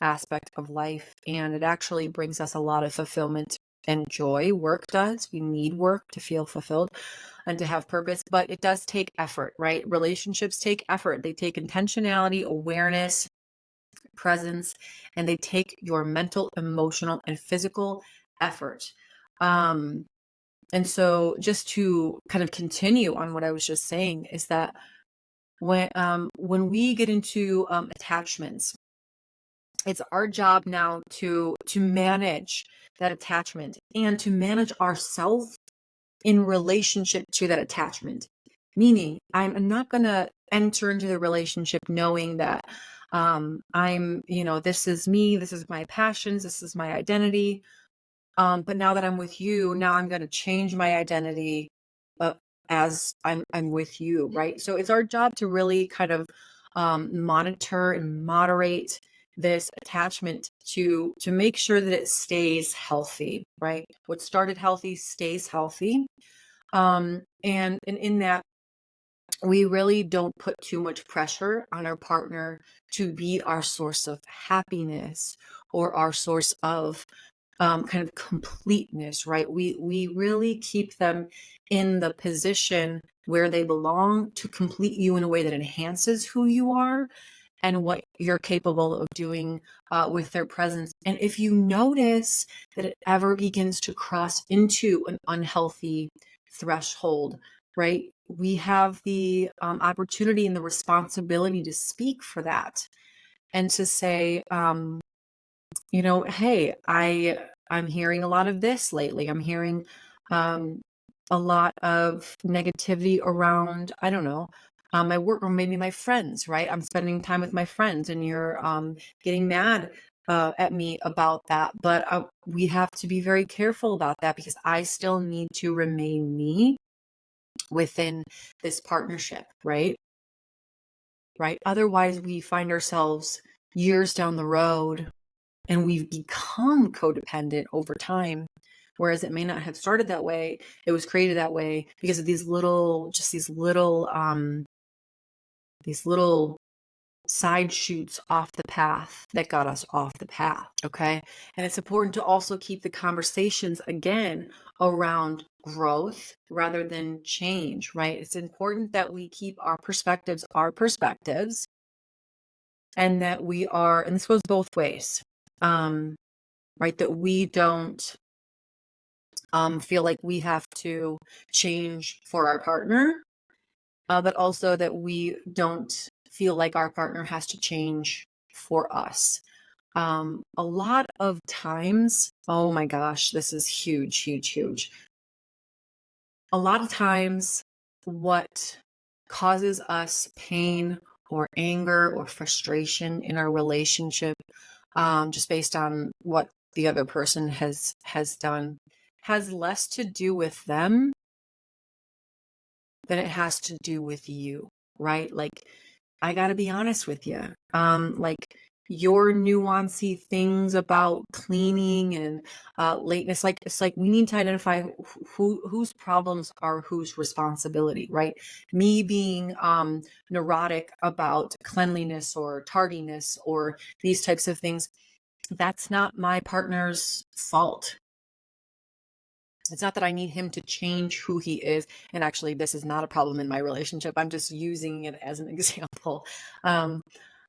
aspect of life. And it actually brings us a lot of fulfillment and joy. Work does. We need work to feel fulfilled and to have purpose, but it does take effort, right? Relationships take effort. They take intentionality, awareness, presence, and they take your mental, emotional, and physical effort. And so just to kind of continue on what I was just saying, is that when we get into attachments, It's our job now to manage that attachment and to manage ourselves in relationship to that attachment. Meaning, I'm not going to enter into the relationship knowing that this is me, this is my passions, this is my identity. But now that I'm with you, now I'm going to change my identity uh, as I'm with you, right? So it's our job to really kind of monitor and moderate this attachment to make sure that it stays healthy, right? What started healthy stays healthy. And in that, we really don't put too much pressure on our partner to be our source of happiness or our source of kind of completeness, right? We really keep them in the position where they belong to complete you in a way that enhances who you are and what you're capable of doing with their presence. And if you notice that it ever begins to cross into an unhealthy threshold, right? We have the opportunity and the responsibility to speak for that and to say, hey, I'm hearing a lot of this lately. I'm hearing um, a lot of negativity around, I don't know, my work or maybe my friends, right? I'm spending time with my friends and you're getting mad at me about that. But we have to be very careful about that because I still need to remain me within this partnership, right? Right. Otherwise, we find ourselves years down the road and we've become codependent over time, whereas it may not have started that way. It was created that way because of these little side shoots off the path that got us off the path. Okay. And it's important to also keep the conversations again around growth rather than change, right? It's important that we keep our perspectives, and that we are, and this goes both ways. Right? That we don't feel like we have to change for our partner, but also that we don't feel like our partner has to change for us. A lot of times, oh my gosh, this is huge, huge, huge. A lot of times, what causes us pain or anger or frustration in our relationship, just based on what the other person has done, has less to do with them than it has to do with you, right? Like, I got to be honest with you. Like your nuancy things about cleaning and lateness, like it's like we need to identify whose problems are whose responsibility, right? Me being neurotic about cleanliness or tardiness or these types of things, that's not my partner's fault. It's not that I need him to change who he is. And actually, this is not a problem in my relationship. I'm just using it as an example. Um,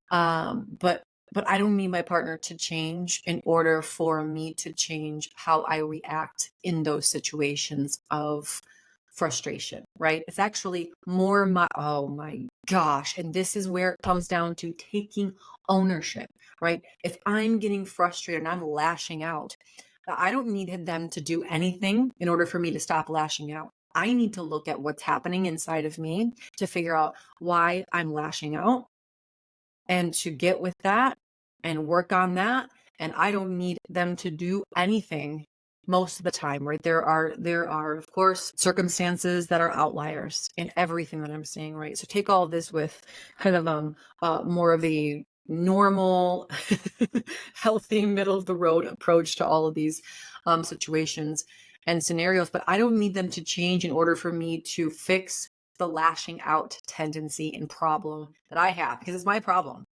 but I don't need my partner to change in order for me to change how I react in those situations of frustration, right? It's actually more oh my gosh. And this is where it comes down to taking ownership, right? If I'm getting frustrated and I'm lashing out, I don't need them to do anything in order for me to stop lashing out. I need to look at what's happening inside of me to figure out why I'm lashing out and to get with that and work on that. And I don't need them to do anything most of the time, right? There are of course circumstances that are outliers in everything that I'm saying, right? So take all of this with kind of more of the normal healthy middle of the road approach to all of these situations and scenarios, but I don't need them to change in order for me to fix the lashing out tendency and problem that I have, because it's my problem,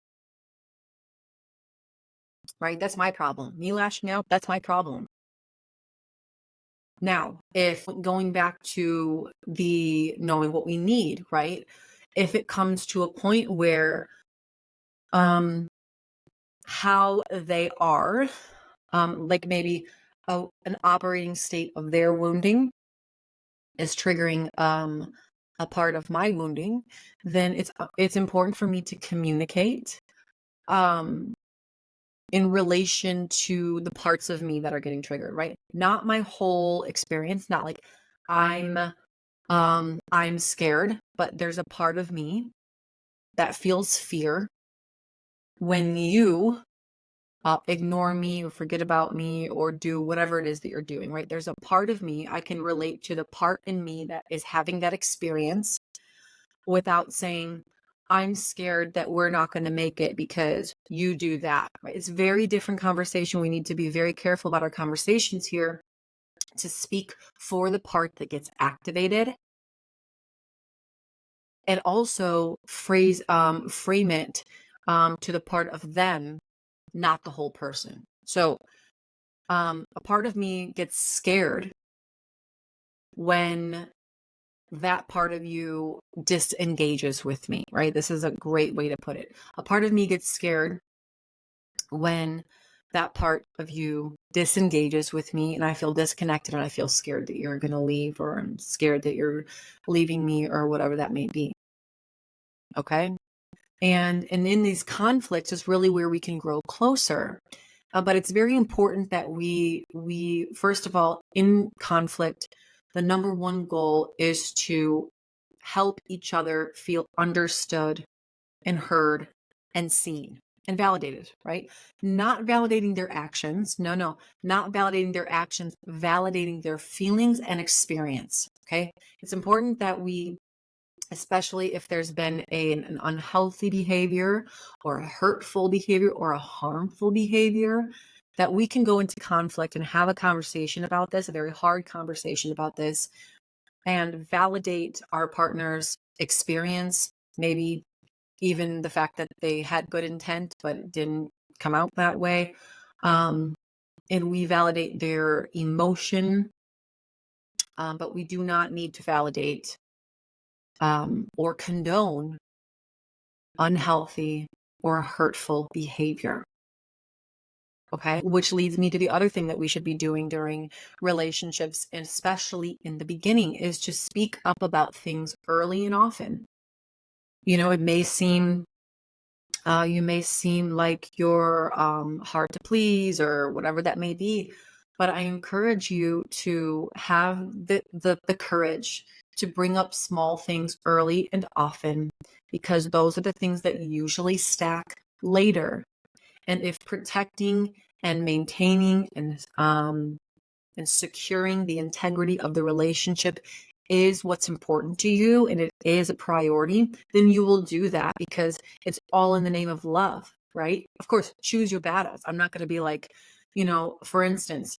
right? That's my problem. Me lashing out, that's my problem. Now, if going back to the knowing what we need, right? If it comes to a point where how they are, like maybe an operating state of their wounding is triggering a part of my wounding, then it's important for me to communicate in relation to the parts of me that are getting triggered, right? Not my whole experience, not like I'm scared, but there's a part of me that feels fear when you ignore me or forget about me or do whatever it is that you're doing, right? There's a part of me, I can relate to the part in me that is having that experience without saying, I'm scared that we're not going to make it because you do that, right? It's a very different conversation. We need to be very careful about our conversations here to speak for the part that gets activated, and also frame it to the part of them, not the whole person. So a part of me gets scared when that part of you disengages with me, right? This is a great way to put it. A part of me gets scared when that part of you disengages with me and I feel disconnected and I feel scared that you're going to leave, or I'm scared that you're leaving me, or whatever that may be. Okay. And in these conflicts is really where we can grow closer. But it's very important that we first of all, in conflict, the number one goal is to help each other feel understood and heard and seen and validated, right? Not validating their actions. No, not validating their actions, validating their feelings and experience. Okay. It's important that we, especially if there's been an unhealthy behavior or a hurtful behavior or a harmful behavior, that we can go into conflict and have a conversation about this, a very hard conversation about this, and validate our partner's experience, maybe even the fact that they had good intent but it didn't come out that way. And we validate their emotion, but we do not need to validate or condone unhealthy or hurtful behavior. Okay, which leads me to the other thing that we should be doing during relationships, and especially in the beginning, is to speak up about things early and often. It may seem you may seem like you're hard to please or whatever that may be, but I encourage you to have the courage to bring up small things early and often, because those are the things that usually stack later. And if protecting and maintaining and securing the integrity of the relationship is what's important to you and it is a priority, then you will do that because it's all in the name of love, right? Of course, choose your battles. I'm not going to be like, for instance,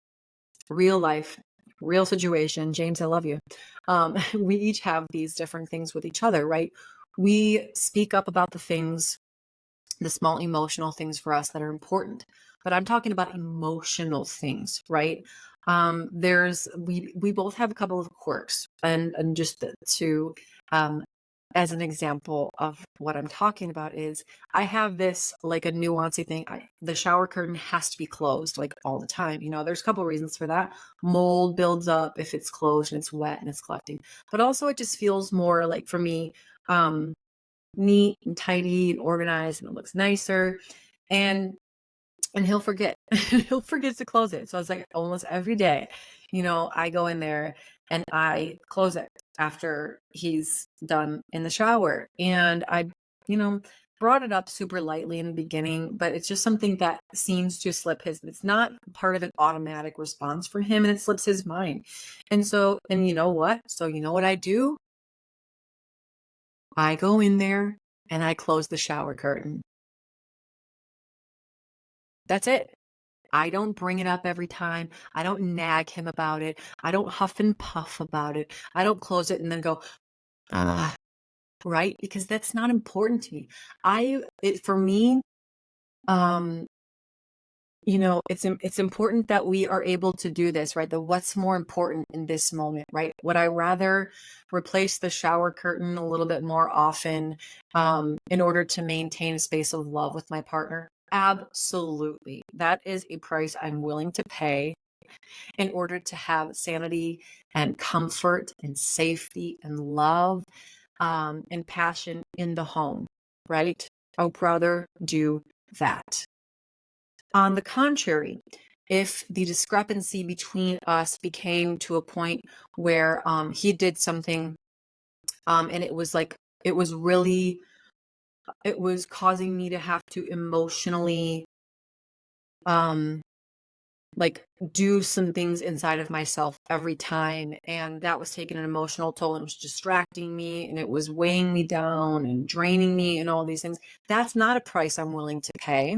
real life, real situation. James, I love you. We each have these different things with each other, right? We speak up about the things, the small emotional things for us that are important, but I'm talking about emotional things, right? We both have a couple of quirks, and just to as an example of what I'm talking about is I have this like a nuancy thing. The shower curtain has to be closed like all the time. There's a couple of reasons for that. Mold builds up if it's closed and it's wet and it's collecting, but also it just feels more like, for me, neat and tidy and organized, and it looks nicer. And he'll forget. He'll forget to close it. So it's like almost every day, I go in there and I close it after he's done in the shower. And I, brought it up super lightly in the beginning, but it's just something that seems to slip it's not part of an automatic response for him, and it slips his mind. And you know what? So you know what I do? I go in there and I close the shower curtain. That's it. I don't bring it up every time. I don't nag him about it. I don't huff and puff about it. I don't close it and then go, right? Because that's not important to me. For me, it's important that we are able to do this, right? What's more important in this moment, right? Would I rather replace the shower curtain a little bit more often in order to maintain a space of love with my partner? Absolutely. That is a price I'm willing to pay in order to have sanity and comfort and safety and love and passion in the home, right? I would rather do that. On the contrary, if the discrepancy between us became to a point where he did something and it was like, it was really, it was causing me to have to emotionally like do some things inside of myself every time, and that was taking an emotional toll, and it was distracting me, and it was weighing me down and draining me and all these things. That's not a price I'm willing to pay.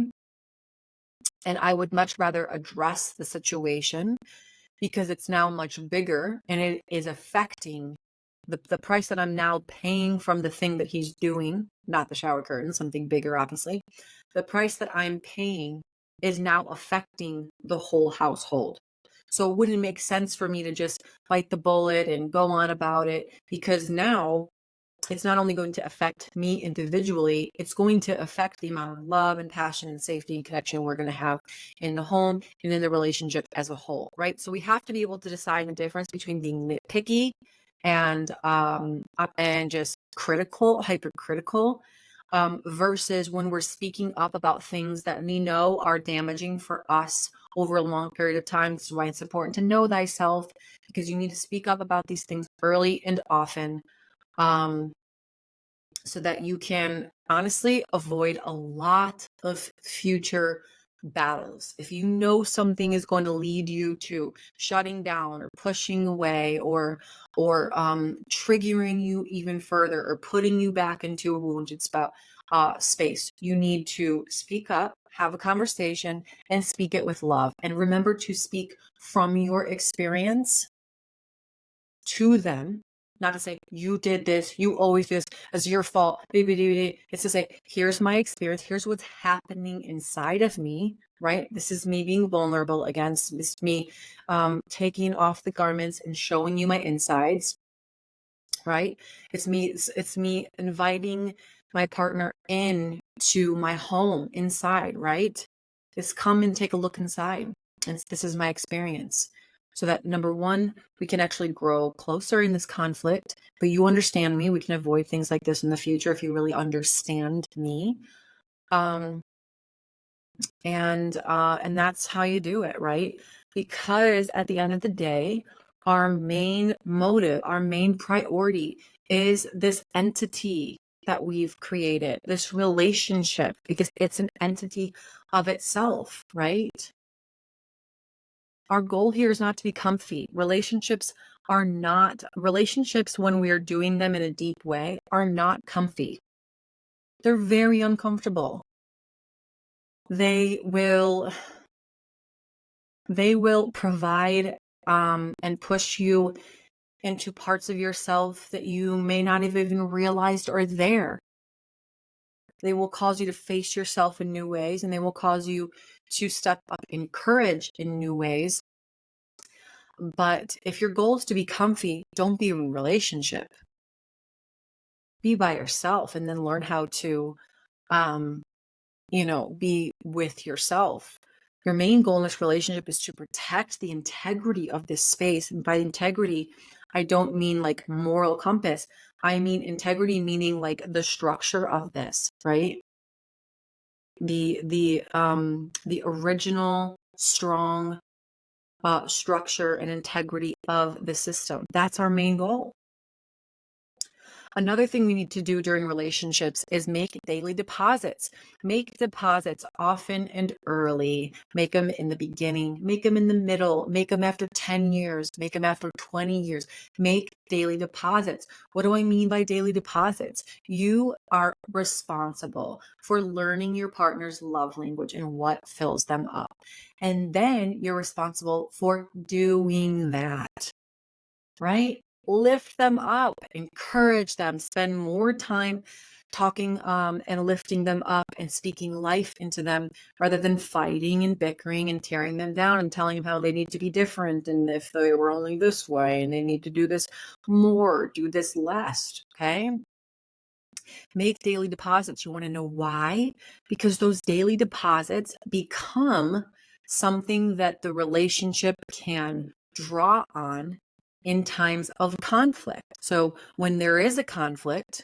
And I would much rather address the situation because it's now much bigger and it is affecting the price that I'm now paying from the thing that he's doing, not the shower curtain, something bigger, obviously. The price that I'm paying is now affecting the whole household. So it wouldn't make sense for me to just bite the bullet and go on about it, because now it's not only going to affect me individually, it's going to affect the amount of love and passion and safety and connection we're going to have in the home and in the relationship as a whole, right? So we have to be able to decide the difference between being nitpicky and just critical, hypercritical, versus when we're speaking up about things that we know are damaging for us over a long period of time. This is why it's important to know thyself, because you need to speak up about these things early and often, so that you can honestly avoid a lot of future battles. If you know something is going to lead you to shutting down or pushing away or triggering you even further or putting you back into a wounded space, you need to speak up, have a conversation, and speak it with love. And remember to speak from your experience to them, not to say you did this, you always do this, it's your fault. It's to say, here's my experience, here's what's happening inside of me, right? This is me being vulnerable against this, me taking off the garments and showing you my insides, right? It's me inviting my partner in to my home inside, right? Just come and take a look inside. And this is my experience. So that, number one, we can actually grow closer in this conflict, but you understand me. We can avoid things like this in the future if you really understand me. And that's how you do it, right? Because at the end of the day, our main motive, our main priority is this entity that we've created, this relationship, because it's an entity of itself, right? Our goal here is not to be comfy. Relationships, when we're doing them in a deep way, are not comfy. They're very uncomfortable. They will provide and push you into parts of yourself that you may not have even realized are there. They will cause you to face yourself in new ways, and they will cause you to step up in courage in new ways. But if your goal is to be comfy, don't be in a relationship. Be by yourself and then learn how to, be with yourself. Your main goal in this relationship is to protect the integrity of this space. And by integrity, I don't mean like moral compass. I mean integrity meaning like the structure of this, right? The original strong structure and integrity of the system. That's our main goal. Another thing we need to do during relationships is make daily deposits. Make deposits often and early. Make them in the beginning, make them in the middle, make them after 10 years, make them after 20 years. Make daily deposits. What do I mean by daily deposits? You are responsible for learning your partner's love language and what fills them up. And then you're responsible for doing that, right? Lift them up, encourage them, spend more time talking and lifting them up and speaking life into them, rather than fighting and bickering and tearing them down and telling them how they need to be different, and if they were only this way and they need to do this more, do this less. Okay, make daily deposits. You want to know why? Because those daily deposits become something that the relationship can draw on in times of conflict. So when there is a conflict,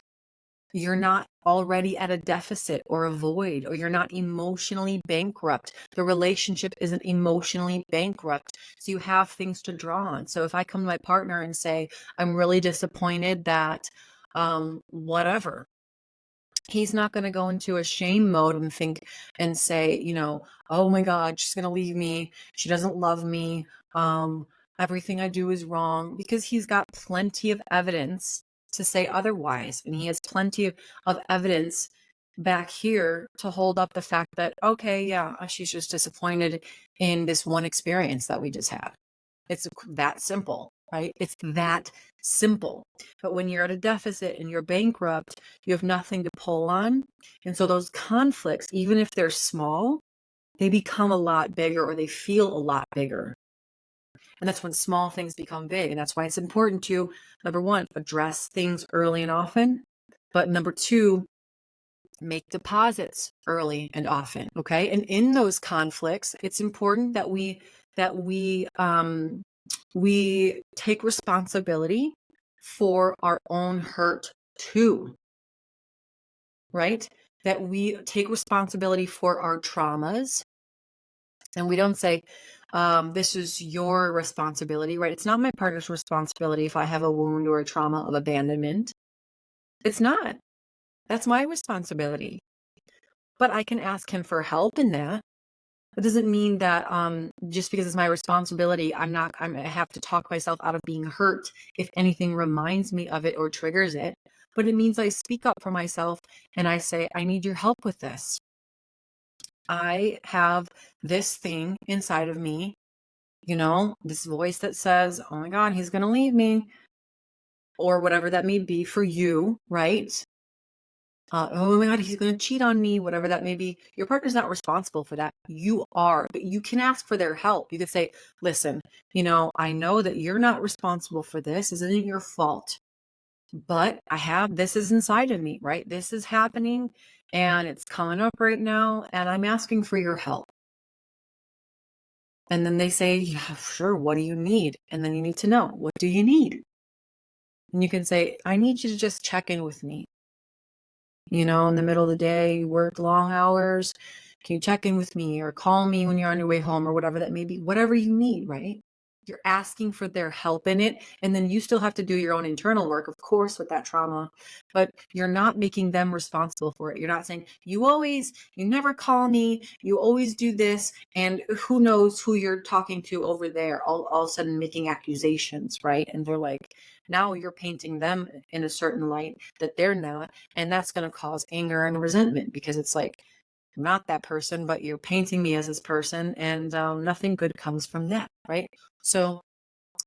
You're not already at a deficit or a void, or you're not emotionally bankrupt. The relationship isn't emotionally bankrupt. So you have things to draw on. So if I come to my partner and say, I'm really disappointed that whatever, he's not going to go into a shame mode and think and say, oh my God, she's going to leave me. She doesn't love me. Everything I do is wrong, because he's got plenty of evidence to say otherwise. And he has plenty of evidence back here to hold up the fact that, okay, yeah, she's just disappointed in this one experience that we just had. It's that simple, right? It's that simple. But when you're at a deficit and you're bankrupt, you have nothing to pull on. And so those conflicts, even if they're small, they become a lot bigger, or they feel a lot bigger. And that's when small things become big. And that's why it's important to, number one, address things early and often. But number two, make deposits early and often. Okay. And in those conflicts, it's important that we take responsibility for our own hurt too, right? That we take responsibility for our traumas, and we don't say, this is your responsibility, right? It's not my partner's responsibility if I have a wound or a trauma of abandonment. It's not. That's my responsibility. But I can ask him for help in that. That doesn't mean that just because it's my responsibility, I have to talk myself out of being hurt if anything reminds me of it or triggers it. But it means I speak up for myself and I say, I need your help with this. I have this thing inside of me, this voice that says, oh my God, he's going to leave me, or whatever that may be for you, right? Oh my God, he's going to cheat on me, whatever that may be. Your partner's not responsible for that. You are, but you can ask for their help. You could say, listen, I know that you're not responsible for this. This isn't your fault, but this is inside of me, right? This is happening and it's coming up right now, and I'm asking for your help. And then they say, yeah, sure. What do you need? And then you need to know, what do you need? And you can say, I need you to just check in with me. In the middle of the day, you work long hours. Can you check in with me, or call me when you're on your way home, or whatever that may be, whatever you need, right? You're asking for their help in it. And then you still have to do your own internal work, of course, with that trauma, but you're not making them responsible for it. You're not saying, you never call me, you always do this. And who knows who you're talking to over there, all of a sudden making accusations, right? And they're like, now you're painting them in a certain light that they're not. And that's going to cause anger and resentment, because it's like, I'm not that person, but you're painting me as this person, and nothing good comes from that, right? So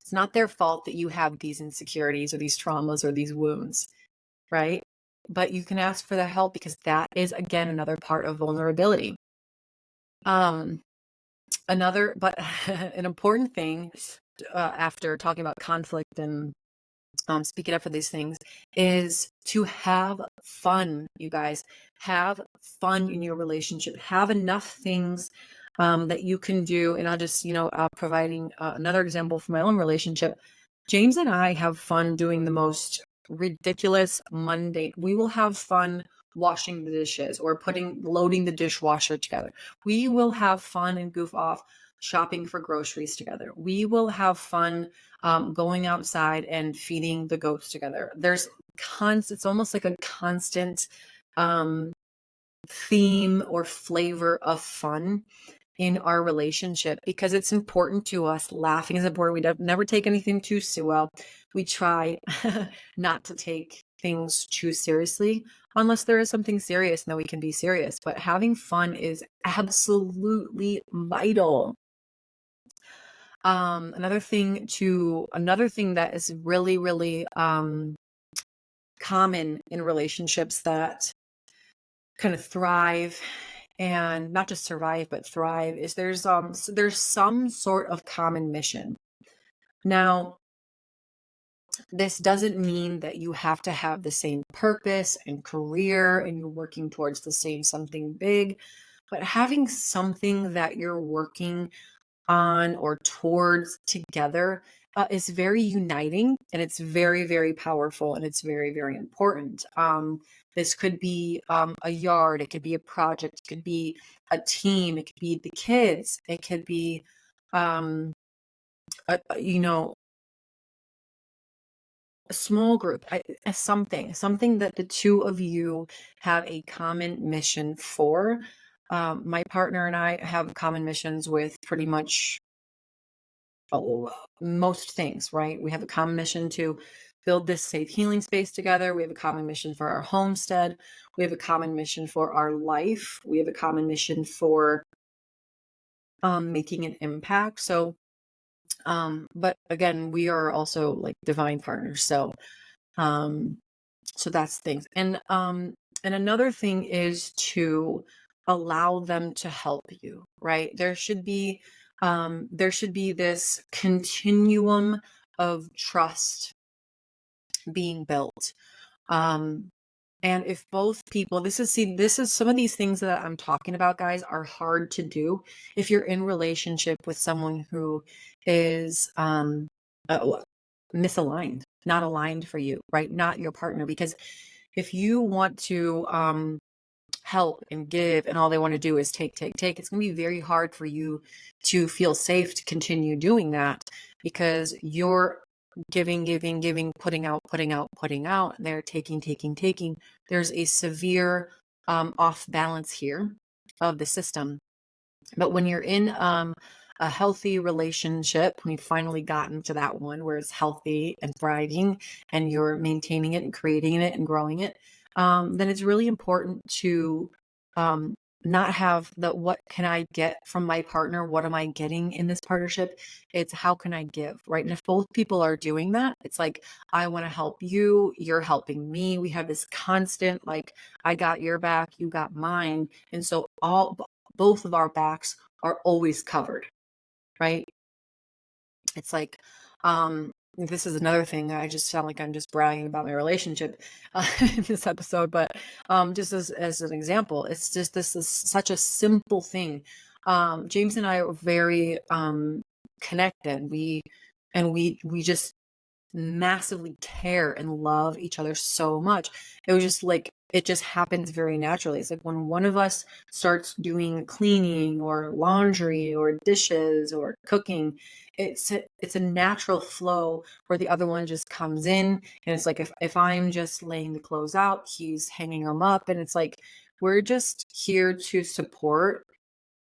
it's not their fault that you have these insecurities or these traumas or these wounds, right? But you can ask for the help, because that is, again, another part of vulnerability. An important thing after talking about conflict and speaking up for these things is to have fun. You guys, have fun in your relationship. Have enough things that you can do. And I'll just, providing another example from my own relationship. James and I have fun doing the most ridiculous, mundane. We will have fun washing the dishes or loading the dishwasher together. We will have fun and goof off shopping for groceries together. We will have fun going outside and feeding the goats together. It's almost like a constant theme or flavor of fun in our relationship, because it's important to us. Laughing is important. We never take anything too well. We try not to take things too seriously, unless there is something serious, and then we can be serious. But having fun is absolutely vital. Another thing that is really, really common in relationships that kind of thrive, and not just survive but thrive, is there's some sort of common mission. Now, this doesn't mean that you have to have the same purpose and career and you're working towards the same something big, but having something that you're working on or towards together is very uniting, and it's very, very powerful, and it's very, very important. This could be a yard, it could be a project, it could be a team, it could be the kids, it could be, um, you know, a small group, something that the two of you have a common mission for. My partner and I have common missions with pretty much most things, right? We have a common mission to build this safe healing space together. We have a common mission for our homestead. We have a common mission for our life. We have a common mission for making an impact. So, but again, we are also like divine partners. Um, so that's things. And another thing is to allow them to help you, right? There should be this continuum of trust being built. Um, and if both people, this is some of these things that I'm talking about, guys, are hard to do if you're in relationship with someone who is uh, misaligned, not aligned for you, right? Not your partner. Because if you want to help and give and all they want to do is take, it's going to be very hard for you to feel safe to continue doing that, because you're giving, putting out, and they're taking. There's a severe off balance here of the system. But when you're in a healthy relationship, we've finally gotten to that one where it's healthy and thriving, and you're maintaining it and creating it and growing it, then it's really important to um, not have the what can I get from my partner? What am I getting in this partnership? It's how can I give, right? And if both people are doing that, it's like, I want to help you, you're helping me. We have this constant, like, I got your back, you got mine. And so both of our backs are always covered, right? It's like, this is another thing. I just sound like I'm just bragging about my relationship in this episode, but just as an example, it's just, this is such a simple thing. James and I are very connected. We just massively care and love each other so much. It was just like, it just happens very naturally. It's like when one of us starts doing cleaning or laundry or dishes or cooking, it's a natural flow where the other one just comes in, and it's like, if I'm just laying the clothes out, he's hanging them up, and it's like, we're just here to support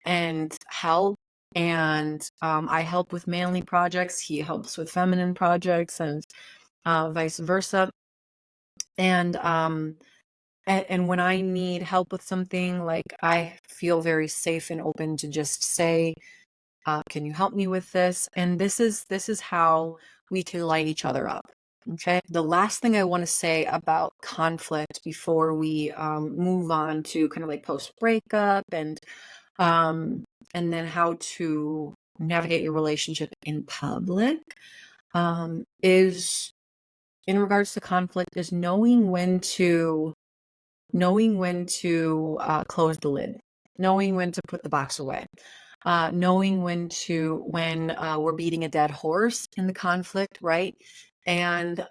and help. And I help with manly projects, he helps with feminine projects, and vice versa. And when I need help with something, like, I feel very safe and open to just say, can you help me with this? And this is how we can light each other up. Okay. The last thing I want to say about conflict before we move on to kind of like post breakup, um, and then how to navigate your relationship in public, is in regards to conflict, is knowing when to close the lid, knowing when to put the box away, knowing when we're beating a dead horse in the conflict, right? And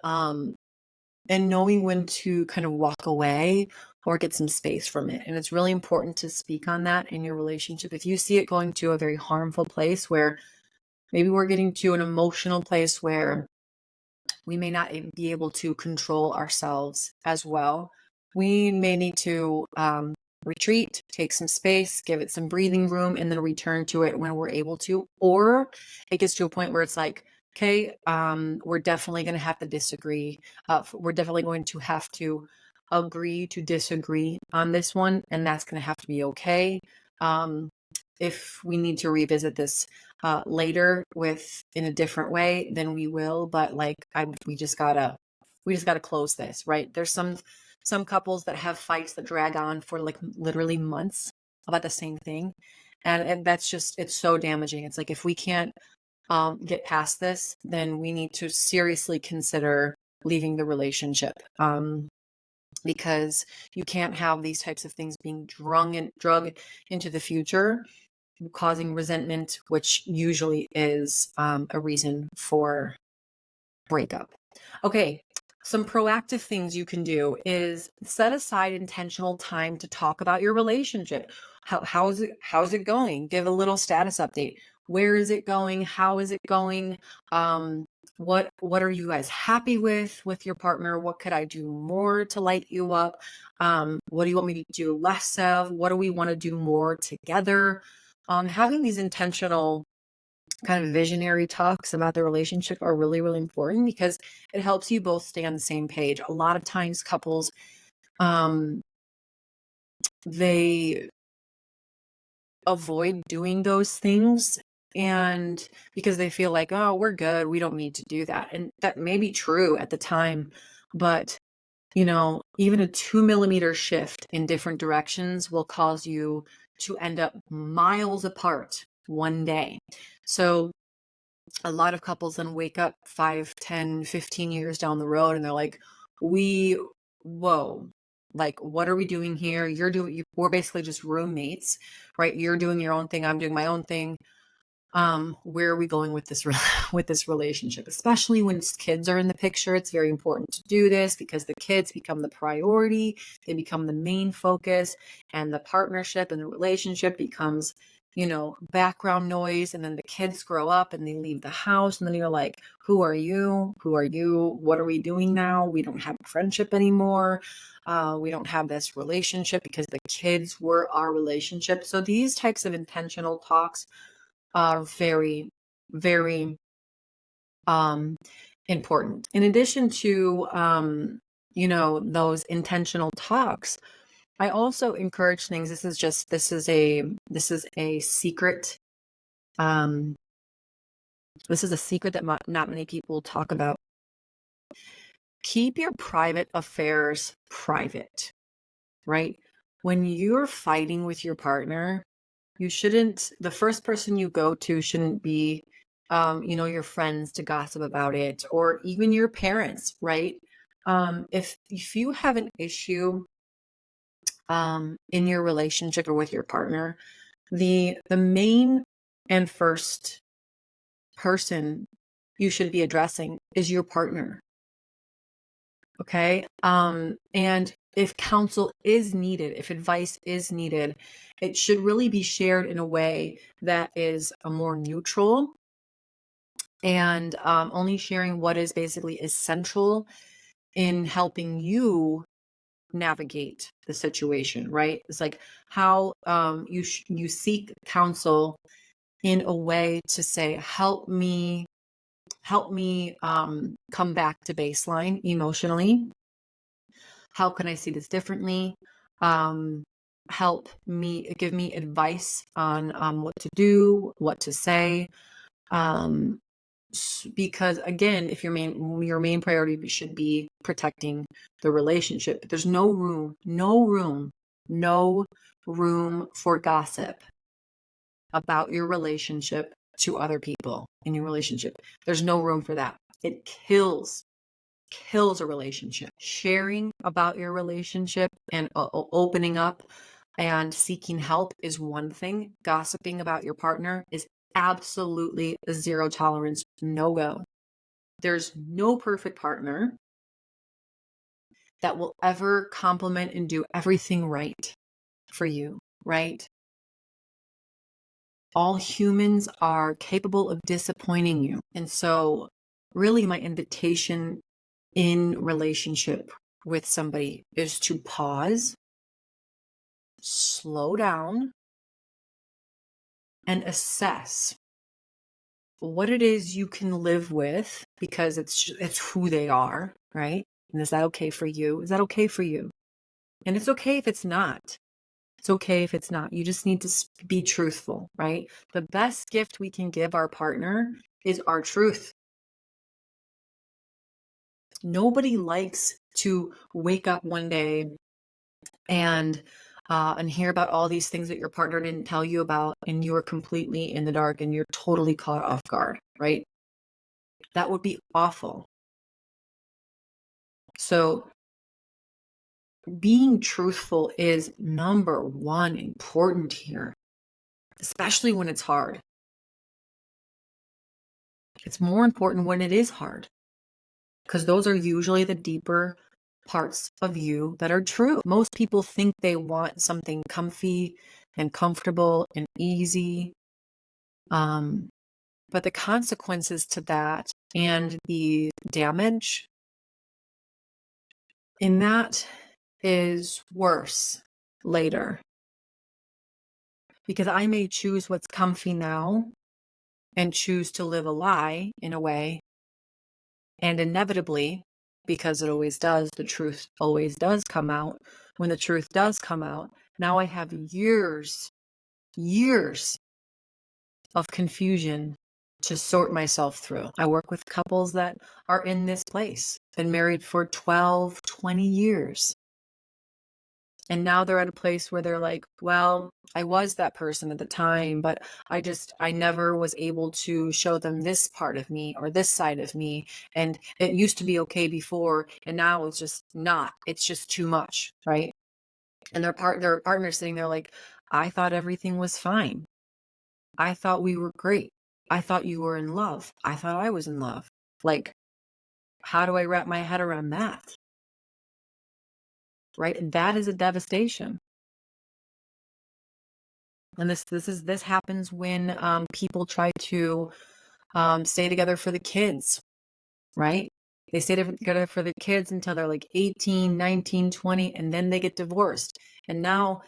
knowing when to kind of walk away or get some space from it. And it's really important to speak on that in your relationship. If you see it going to a very harmful place, where maybe we're getting to an emotional place where we may not be able to control ourselves as well, we may need to retreat, take some space, give it some breathing room, and then return to it when we're able to. Or it gets to a point where it's like, okay, we're definitely going to have to disagree. We're definitely going to have to agree to disagree on this one, and that's going to have to be okay. If we need to revisit this later in a different way, then we will. But like, we just gotta close this, right? There's some couples that have fights that drag on for like literally months about the same thing, and that's just, it's so damaging. It's like, if we can't get past this, then we need to seriously consider leaving the relationship, because you can't have these types of things being drug into the future, causing resentment, which usually is a reason for breakup. Okay, some proactive things you can do is set aside intentional time to talk about your relationship. How's it going? Give a little status update. Where is it going? How is it going? Um, what are you guys happy with your partner? What could I do more to light you up? What do you want me to do less of? What do we want to do more together? Having these intentional kind of visionary talks about the relationship are really, really important because it helps you both stay on the same page. A lot of times couples, um, they avoid doing those things and because they feel like, oh, we're good, we don't need to do that. And that may be true at the time, but even a 2 millimeter shift in different directions will cause you to end up miles apart one day. So a lot of couples then wake up 5, 10, 15 years down the road and they're like, whoa, like, what are we doing here? We're basically just roommates, right? You're doing your own thing. I'm doing my own thing. Where are we going with this with this relationship? Especially when kids are in the picture, it's very important to do this because the kids become the priority, they become the main focus, and the partnership and the relationship becomes, background noise. And then the kids grow up and they leave the house, and then you're like, who are you? Who are you? What are we doing now? We don't have a friendship anymore. We don't have this relationship because the kids were our relationship. So these types of intentional talks are very, very important. In addition to those intentional talks, I also encourage things. This is a secret. This is a secret that not many people talk about. Keep your private affairs private, right? When you're fighting with your partner, the first person you go to shouldn't be, your friends to gossip about it, or even your parents, right? If you have an issue, in your relationship or with your partner, the main and first person you should be addressing is your partner. Okay. And if counsel is needed, if advice is needed, it should really be shared in a way that is a more neutral and only sharing what is basically essential in helping you navigate the situation, right? It's like how you seek counsel in a way to say, help me come back to baseline emotionally. How can I see this differently? Help me, give me advice on what to do, what to say. Because again, if your main priority should be protecting the relationship, there's no room for gossip about your relationship to other people in your relationship. There's no room for that. It kills a relationship. Sharing about your relationship and opening up and seeking help is one thing. Gossiping about your partner is absolutely a zero tolerance no-go. There's no perfect partner that will ever compliment and do everything right for you, right? All humans are capable of disappointing you. And so really my invitation in relationship with somebody is to pause, slow down, and assess what it is you can live with because it's who they are, right? And is that okay for you? Is that okay for you? And it's okay if it's not. It's okay if it's not. You just need to be truthful, right? The best gift we can give our partner is our truth. Nobody likes to wake up one day and hear about all these things that your partner didn't tell you about, and you're completely in the dark and you're totally caught off guard, right? That would be awful. So being truthful is number one important here, especially when it's hard. It's more important when it is hard. because those are usually the deeper parts of you that are true. Most people think they want something comfy and comfortable and easy. But the consequences to that and the damage in that is worse later. Because I may choose what's comfy now and choose to live a lie in a way. And inevitably, because it always does, the truth always does come out. When the truth does come out, now I have years of confusion to sort myself through. I work with couples that are in this place, been married for 12, 20 years. And now they're at a place where they're like, well, I was that person at the time, but I never was able to show them this part of me or this side of me. And it used to be okay before, and now it's just not. It's just too much, right? And their partner's sitting there like, I thought everything was fine. I thought we were great. I thought you were in love. I thought I was in love. Like, how do I wrap my head around that? Right? And that is a devastation. And this happens when people try to stay together for the kids, right? They stay together for the kids until they're like 18, 19, 20, and then they get divorced. And now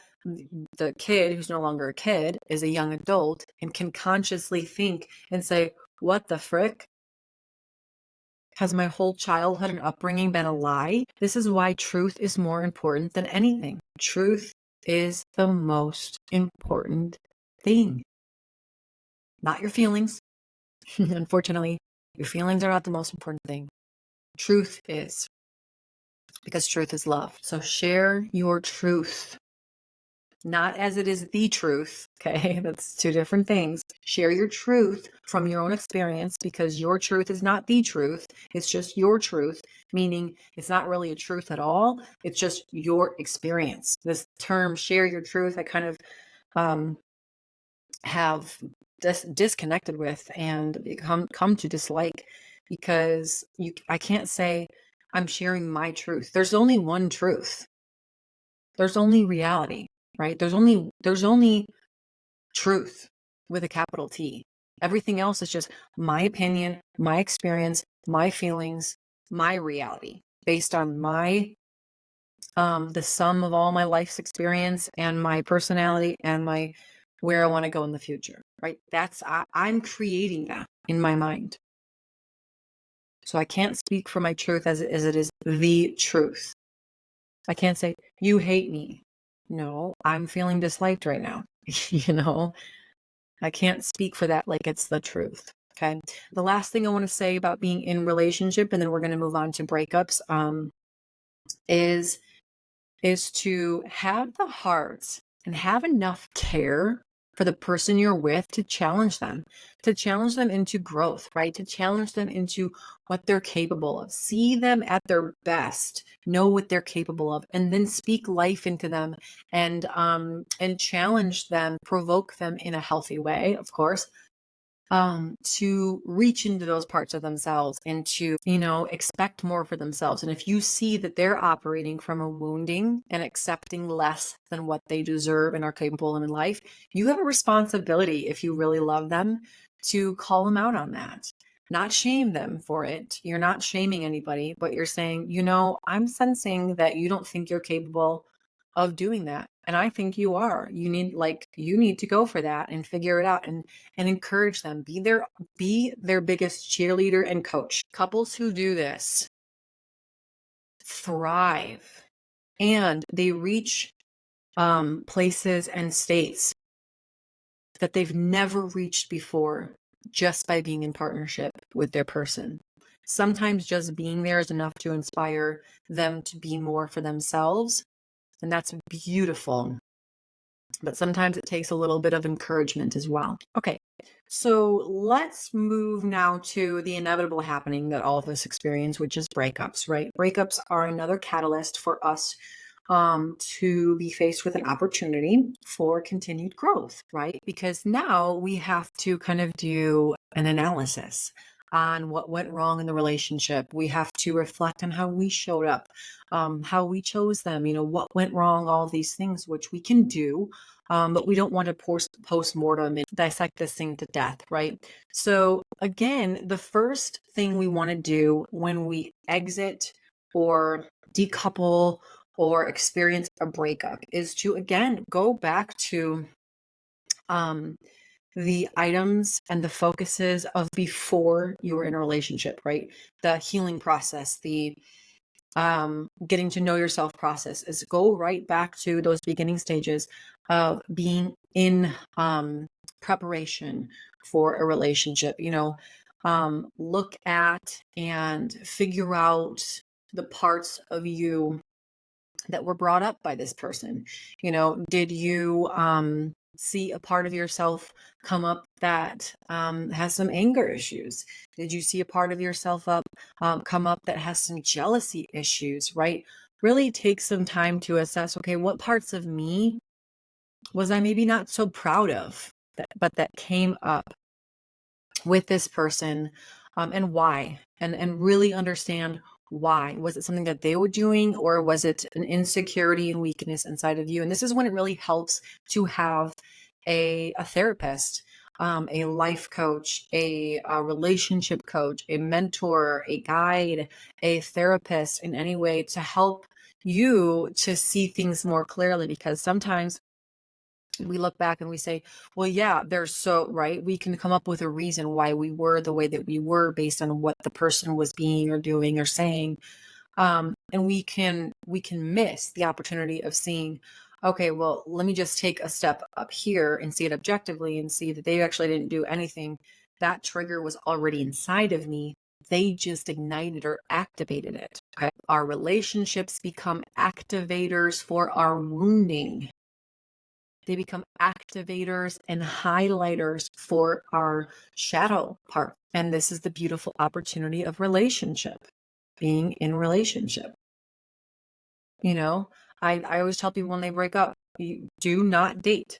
the kid, who's no longer a kid, is a young adult and can consciously think and say, what the frick? Has my whole childhood and upbringing been a lie? This is why truth is more important than anything. Truth is the most important thing. Not your feelings. Unfortunately, your feelings are not the most important thing. Truth is. Because truth is love. So share your truth. Not as it is the truth, okay? That's two different things. Share your truth from your own experience, because your truth is not the truth. It's just your truth, meaning it's not really a truth at all. It's just your experience. This term, share your truth, I kind of have disconnected with and come to dislike, because I can't say I'm sharing my truth. There's only one truth. There's only reality. Right? There's only truth with a capital T. Everything else is just my opinion, my experience, my feelings, my reality based on my the sum of all my life's experience and my personality and my where I want to go in the future. Right? I'm creating that in my mind. So I can't speak for my truth as it is the truth. I can't say you hate me. No, I'm feeling disliked right now. I can't speak for that like it's the truth. Okay. The last thing I want to say about being in relationship, and then we're going to move on to breakups, is to have the heart and have enough care for the person you're with to challenge them into growth, right? To challenge them into what they're capable of. See them at their best, know what they're capable of, and then speak life into them and challenge them, provoke them in a healthy way, of course, to reach into those parts of themselves and to, expect more for themselves. And if you see that they're operating from a wounding and accepting less than what they deserve and are capable of in life, you have a responsibility, if you really love them, to call them out on that. Not shame them for it. You're not shaming anybody, but you're saying, I'm sensing that you don't think you're capable of doing that. And I think you are. You need to go for that and figure it out and encourage them. Be their biggest cheerleader and coach. Couples who do this thrive, and they reach places and states that they've never reached before just by being in partnership with their person. Sometimes just being there is enough to inspire them to be more for themselves. And that's beautiful. But sometimes it takes a little bit of encouragement as well. Okay, so let's move now to the inevitable happening that all of us experience, which is breakups, right? Breakups are another catalyst for us to be faced with an opportunity for continued growth, right? Because now we have to kind of do an analysis on what went wrong in the relationship. We have to reflect on how we showed up, how we chose them, what went wrong, all these things, which we can do. But we don't want to post-mortem and dissect this thing to death, right? So again, the first thing we want to do when we exit or decouple or experience a breakup is to, again, go back to the items and the focuses of before you were in a relationship, right? The healing process, the getting to know yourself process is go right back to those beginning stages of being in preparation for a relationship. Look at and figure out the parts of you that were brought up by this person. Did you see a part of yourself come up that has some anger issues? Did you see a part of yourself come up that has some jealousy issues, right? Really take some time to assess, okay, what parts of me was I maybe not so proud of, but that came up with this person, and why, and really understand why. Was it something that they were doing, or was it an insecurity and weakness inside of you? And this is when it really helps to have a therapist, a life coach, a relationship coach, a mentor, a guide, a therapist in any way to help you to see things more clearly. Because sometimes we look back and we say, well, yeah, they're so right. We can come up with a reason why we were the way that we were based on what the person was being or doing or saying. And we can miss the opportunity of seeing, okay, well, let me just take a step up here and see it objectively and see that they actually didn't do anything. That trigger was already inside of me. They just ignited or activated it. Okay. Our relationships become activators for our wounding. They become activators and highlighters for our shadow part. And this is the beautiful opportunity of relationship, being in relationship. I always tell people when they break up, do not date.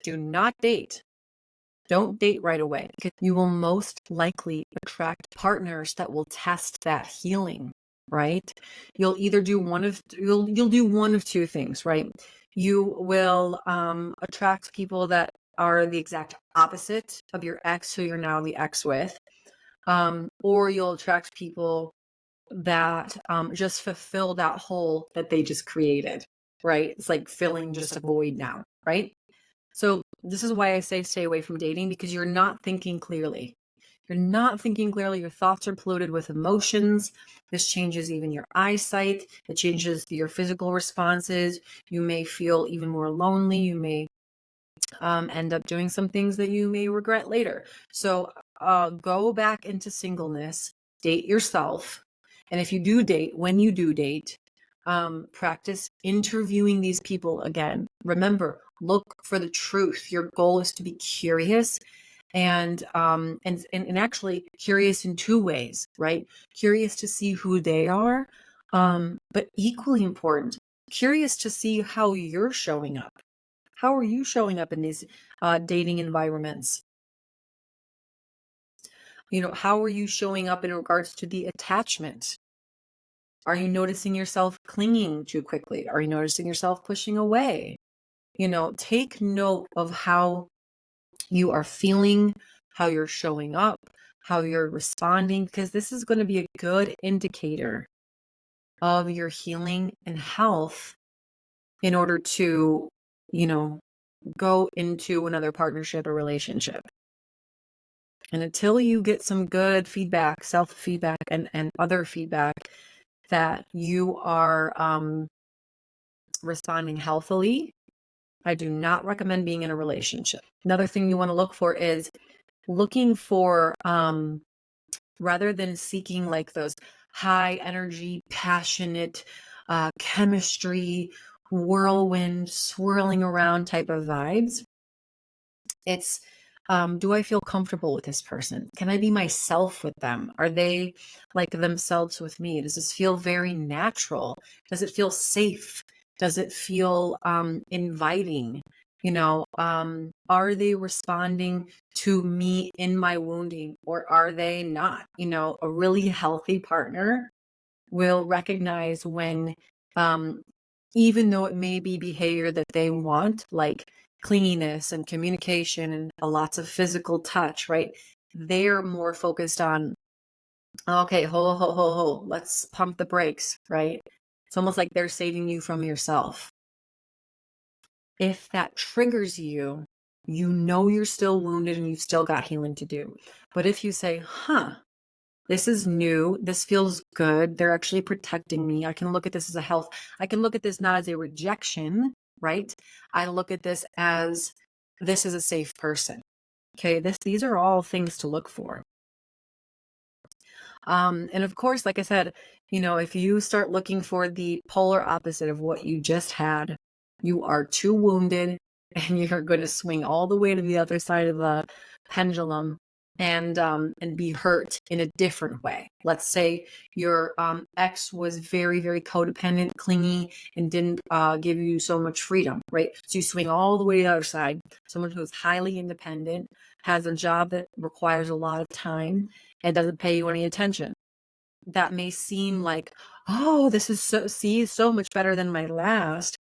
Do not date. Don't date right away, because you will most likely attract partners that will test that healing, right? You'll either do you'll do one of two things, right? You will attract people that are the exact opposite of your ex who you're now the ex with, or you'll attract people that just fulfill that hole that they just created, right? It's like filling just a void now, right? So this is why I say stay away from dating, because you're not thinking clearly. You're not thinking clearly. Your thoughts are polluted with emotions. This changes even your eyesight. It changes your physical responses. You may feel even more lonely. You may end up doing some things that you may regret later. So go back into singleness, date yourself. And if you do date, when you do date, practice interviewing these people again. Remember, look for the truth. Your goal is to be curious and actually curious in two ways, right? Curious to see who they are, but equally important, curious to see how you're showing up. How are you showing up in these dating environments? How are you showing up in regards to the attachment? Are you noticing yourself clinging too quickly? Are you noticing yourself pushing away? Take note of how you are feeling, how you're showing up, how you're responding, because this is going to be a good indicator of your healing and health in order to, go into another partnership or relationship. And until you get some good feedback, self-feedback and other feedback that you are responding healthily, I do not recommend being in a relationship. Another thing you want to look for is looking for, rather than seeking like those high energy, passionate, chemistry, whirlwind, swirling around type of vibes, it's, do I feel comfortable with this person? Can I be myself with them? Are they like themselves with me? Does this feel very natural? Does it feel safe? Does it feel inviting? Are they responding to me in my wounding, or are they not? A really healthy partner will recognize when, even though it may be behavior that they want, like clinginess and communication and lots of physical touch, right? They're more focused on, okay, ho, let's pump the brakes, right? It's almost like they're saving you from yourself. If that triggers you, you're still wounded and you've still got healing to do. But if you say, this is new, this feels good, they're actually protecting me, I can look at this as a health, I can look at this not as a rejection, right? I look at this as, this is a safe person. Okay, these are all things to look for. And of course, like I said, if you start looking for the polar opposite of what you just had, you are too wounded and you're going to swing all the way to the other side of the pendulum and be hurt in a different way. Let's say your ex was very, very codependent, clingy, and didn't give you so much freedom, right? So you swing all the way to the other side. Someone who's highly independent, has a job that requires a lot of time, and doesn't pay you any attention. That may seem like, oh, this is so much better than my last.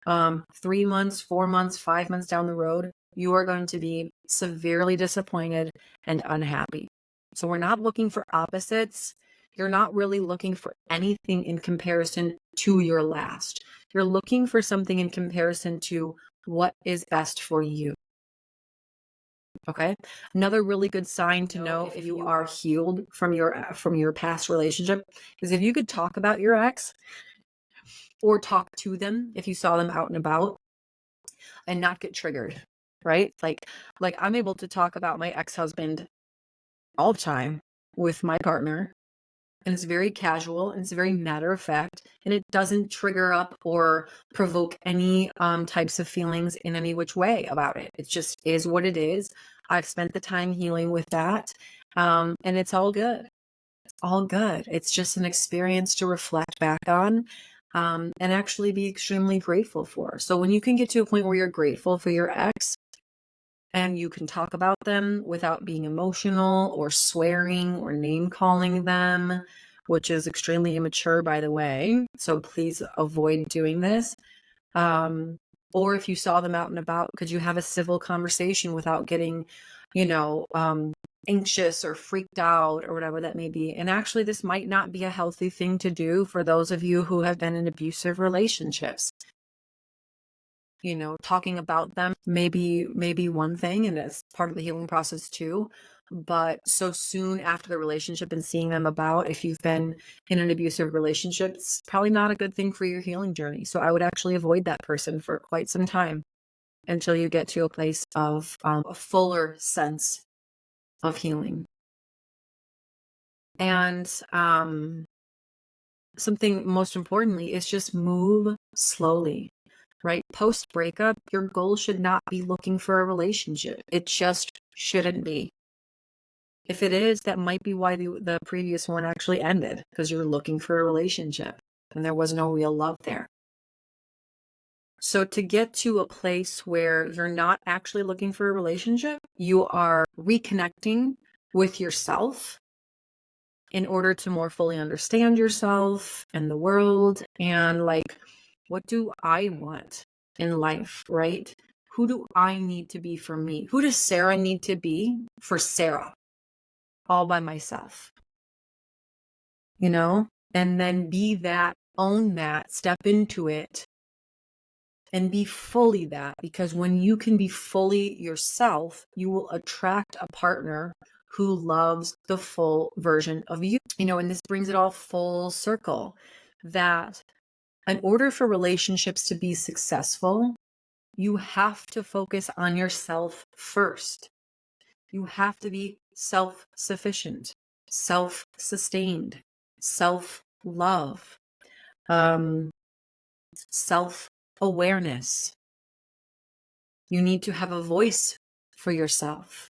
3 months, 4 months, 5 months down the road, you are going to be severely disappointed and unhappy. So we're not looking for opposites. You're not really looking for anything in comparison to your last. You're looking for something in comparison to what is best for you. Okay. Another really good sign to know if you are healed from your past relationship is if you could talk about your ex or talk to them if you saw them out and about and not get triggered, right? Like I'm able to talk about my ex-husband all the time with my partner, and it's very casual and it's very matter of fact, and it doesn't trigger up or provoke any types of feelings in any which way about it. It just is what it is. I've spent the time healing with that, and it's all good. It's all good. It's just an experience to reflect back on, and actually be extremely grateful for. So when you can get to a point where you're grateful for your ex, and you can talk about them without being emotional or swearing or name calling them, which is extremely immature, by the way. So please avoid doing this. Or if you saw them out and about, could you have a civil conversation without getting, anxious or freaked out or whatever that may be? And actually, this might not be a healthy thing to do for those of you who have been in abusive relationships. Talking about them maybe one thing, and it's part of the healing process too. But so soon after the relationship and seeing them about, if you've been in an abusive relationship, it's probably not a good thing for your healing journey. So I would actually avoid that person for quite some time until you get to a place of a fuller sense of healing. And something most importantly is just move slowly. Right? Post breakup, your goal should not be looking for a relationship. It just shouldn't be. If it is, that might be why the previous one actually ended, because you're looking for a relationship and there was no real love there. So to get to a place where you're not actually looking for a relationship, you are reconnecting with yourself in order to more fully understand yourself and the world, and what do I want in life, right? Who do I need to be for me? Who does Sarah need to be for Sarah all by myself? And then be that, own that, step into it, and be fully that. Because when you can be fully yourself, you will attract a partner who loves the full version of you. And this brings it all full circle, that in order for relationships to be successful, you have to focus on yourself first. You have to be self-sufficient, self-sustained, self-love, self-awareness. You need to have a voice for yourself.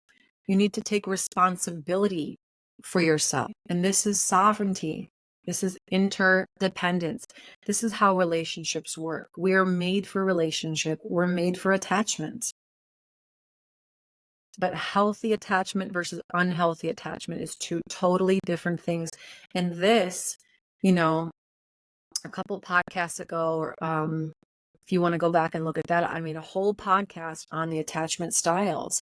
You need to take responsibility for yourself. And this is sovereignty. This is interdependence. This is how relationships work. We are made for relationship. We're made for attachment. But healthy attachment versus unhealthy attachment is two totally different things. And this, a couple podcasts ago, or if you want to go back and look at that, I made a whole podcast on the attachment styles.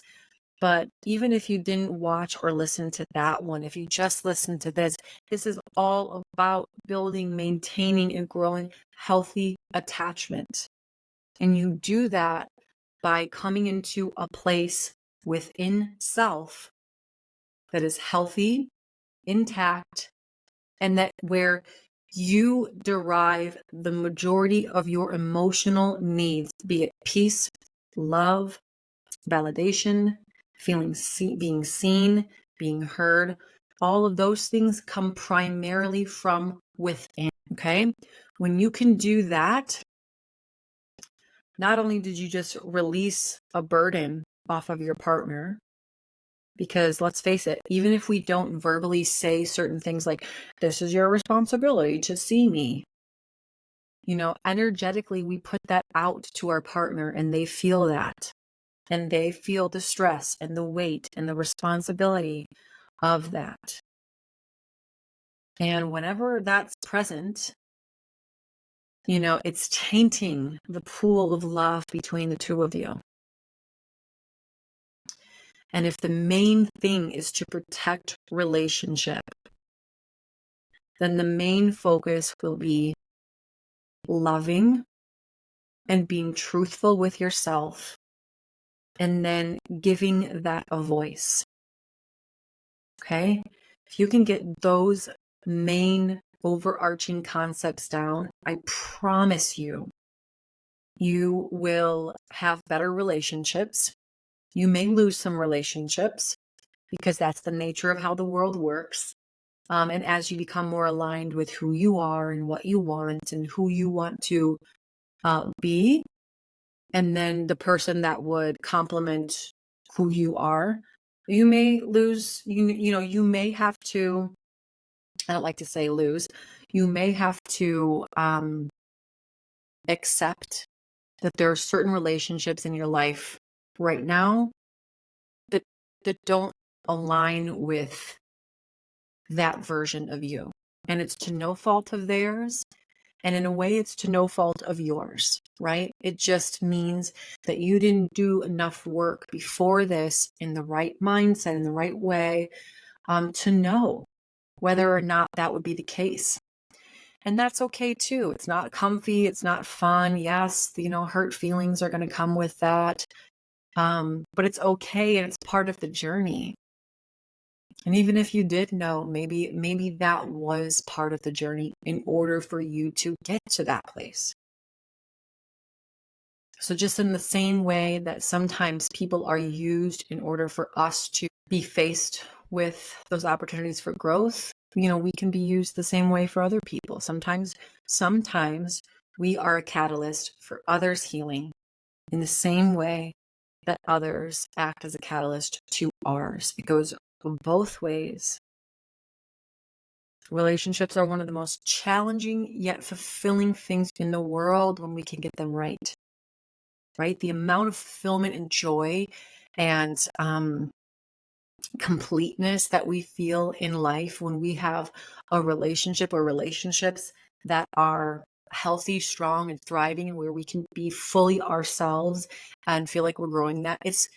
But even if you didn't watch or listen to that one, if you just listen to this is all about building, maintaining, and growing healthy attachment. And you do that by coming into a place within self that is healthy, intact, and that where you derive the majority of your emotional needs, be it peace, love, validation, being seen, being heard. All of those things come primarily from within, okay? When you can do that, not only did you just release a burden off of your partner, because let's face it, even if we don't verbally say certain things like, this is your responsibility to see me, energetically, we put that out to our partner and they feel that. And they feel the stress and the weight and the responsibility of that. And whenever that's present, it's tainting the pool of love between the two of you. And if the main thing is to protect relationship, then the main focus will be loving and being truthful with yourself, and then giving that a voice. Okay? If you can get those main overarching concepts down, I promise you, you will have better relationships. You may lose some relationships because that's the nature of how the world works. And as you become more aligned with who you are and what you want and who you want to be, and then the person that would complement who you are, you may lose, you may have to, I don't like to say lose, you may have to accept that there are certain relationships in your life right now that don't align with that version of you. And it's to no fault of theirs. And in a way, it's to no fault of yours, right? It just means that you didn't do enough work before this in the right mindset, in the right way, to know whether or not that would be the case. And that's okay too. It's not comfy. It's not fun. Yes, hurt feelings are going to come with that. But it's okay. And it's part of the journey. And even if you did know, maybe that was part of the journey in order for you to get to that place. So just in the same way that sometimes people are used in order for us to be faced with those opportunities for growth, we can be used the same way for other people. Sometimes we are a catalyst for others' healing in the same way that others act as a catalyst to ours. It goes both ways. Relationships are one of the most challenging yet fulfilling things in the world when we can get them right. Right? The amount of fulfillment and joy and completeness that we feel in life when we have a relationship or relationships that are healthy, strong, and thriving, and where we can be fully ourselves and feel like we're growing, that it's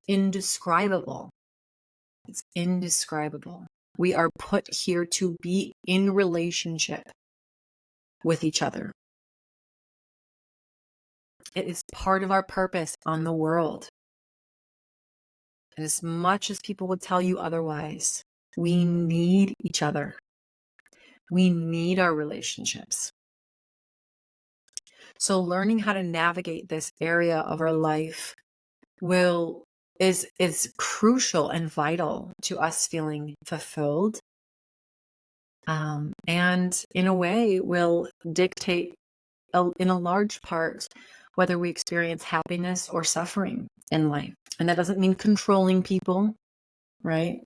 indescribable. It's indescribable. We are put here to be in relationship with each other. It is part of our purpose on the world. And as much as people would tell you otherwise, we need each other. We need our relationships. So learning how to navigate this area of our life is crucial and vital to us feeling fulfilled. And in a way will dictate in a large part whether we experience happiness or suffering in life. And that doesn't mean controlling people, right?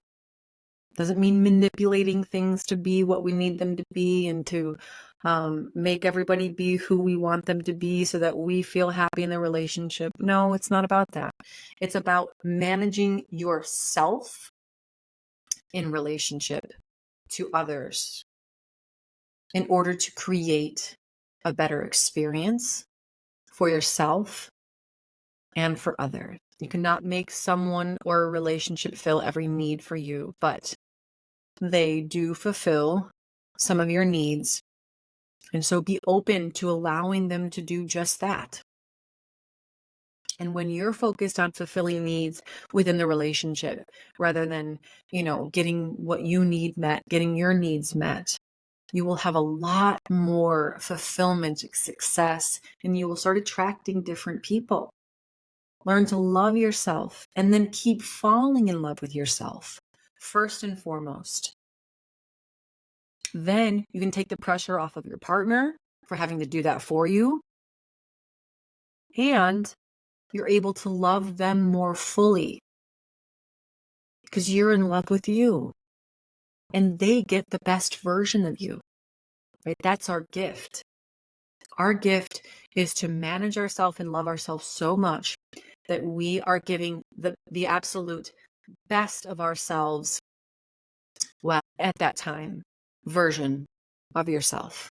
Doesn't mean manipulating things to be what we need them to be and to make everybody be who we want them to be so that we feel happy in the relationship. No, it's not about that. It's about managing yourself in relationship to others in order to create a better experience for yourself and for others. You cannot make someone or a relationship fill every need for you, but they do fulfill some of your needs. And so be open to allowing them to do just that. And when you're focused on fulfilling needs within the relationship, rather than, getting what you need met, getting your needs met, you will have a lot more fulfillment, success, and you will start attracting different people. Learn to love yourself and then keep falling in love with yourself first and foremost. Then you can take the pressure off of your partner for having to do that for you. And you're able to love them more fully because you're in love with you and they get the best version of you, right? That's our gift. Our gift is to manage ourselves and love ourselves so much that we are giving the absolute best of ourselves, well, at that time, version of yourself,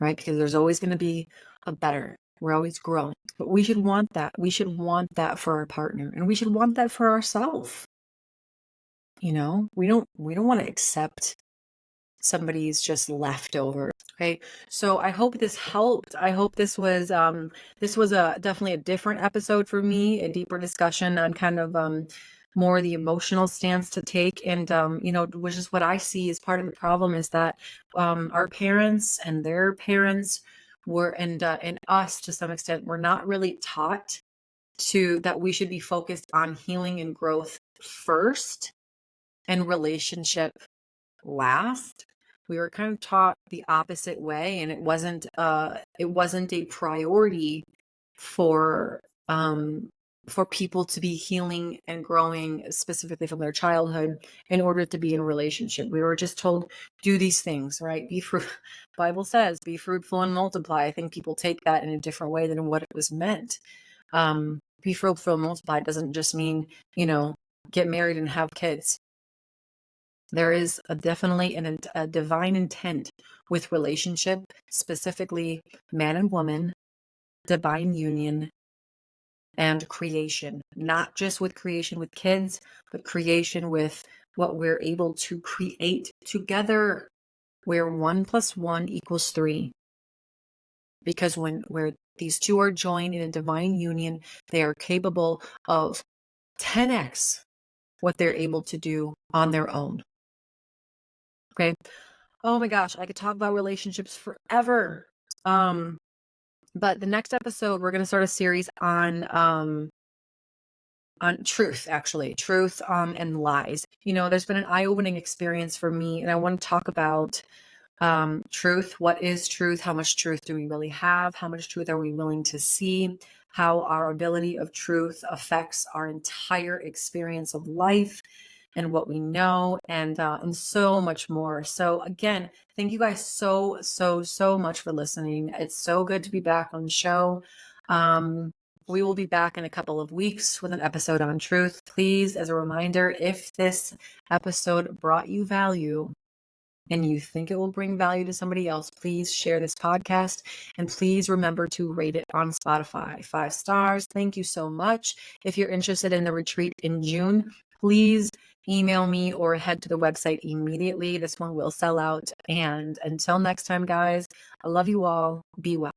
right? Because there's always going to be a better. We're always growing, but we should want that. We should want that for our partner, and we should want that for ourselves. We don't want to accept somebody's just leftover. Okay. So I hope this helped. I hope this was definitely a different episode for me, a deeper discussion on kind of more the emotional stance to take. And which is what I see as part of the problem is that our parents and their parents were and us to some extent were not really taught that we should be focused on healing and growth first and relationship last. We were kind of taught the opposite way, and it wasn't a priority for people to be healing and growing specifically from their childhood in order to be in a relationship. We were just told, do these things, right? Bible says, be fruitful and multiply. I think people take that in a different way than what it was meant. Be fruitful and multiply doesn't just mean, get married and have kids. There is definitely a divine intent with relationship, specifically man and woman, divine union, and creation. Not just with creation with kids, but creation with what we're able to create together, where 1 + 1 = 3. Because where these two are joined in a divine union, they are capable of 10x what they're able to do on their own. Okay. Oh my gosh, I could talk about relationships forever. But the next episode, we're going to start a series on truth, actually, truth and lies. There's been an eye-opening experience for me, and I want to talk about truth. What is truth? How much truth do we really have? How much truth are we willing to see? How our ability of truth affects our entire experience of life and what we know, and so much more. So again, thank you guys so much for listening. It's so good to be back on the show. We will be back in a couple of weeks with an episode on truth. Please, as a reminder, if this episode brought you value and you think it will bring value to somebody else, please share this podcast, and please remember to rate it on Spotify. 5 stars. Thank you so much. If you're interested in the retreat in June, please email me or head to the website immediately. This one will sell out. And until next time, guys, I love you all. Be well.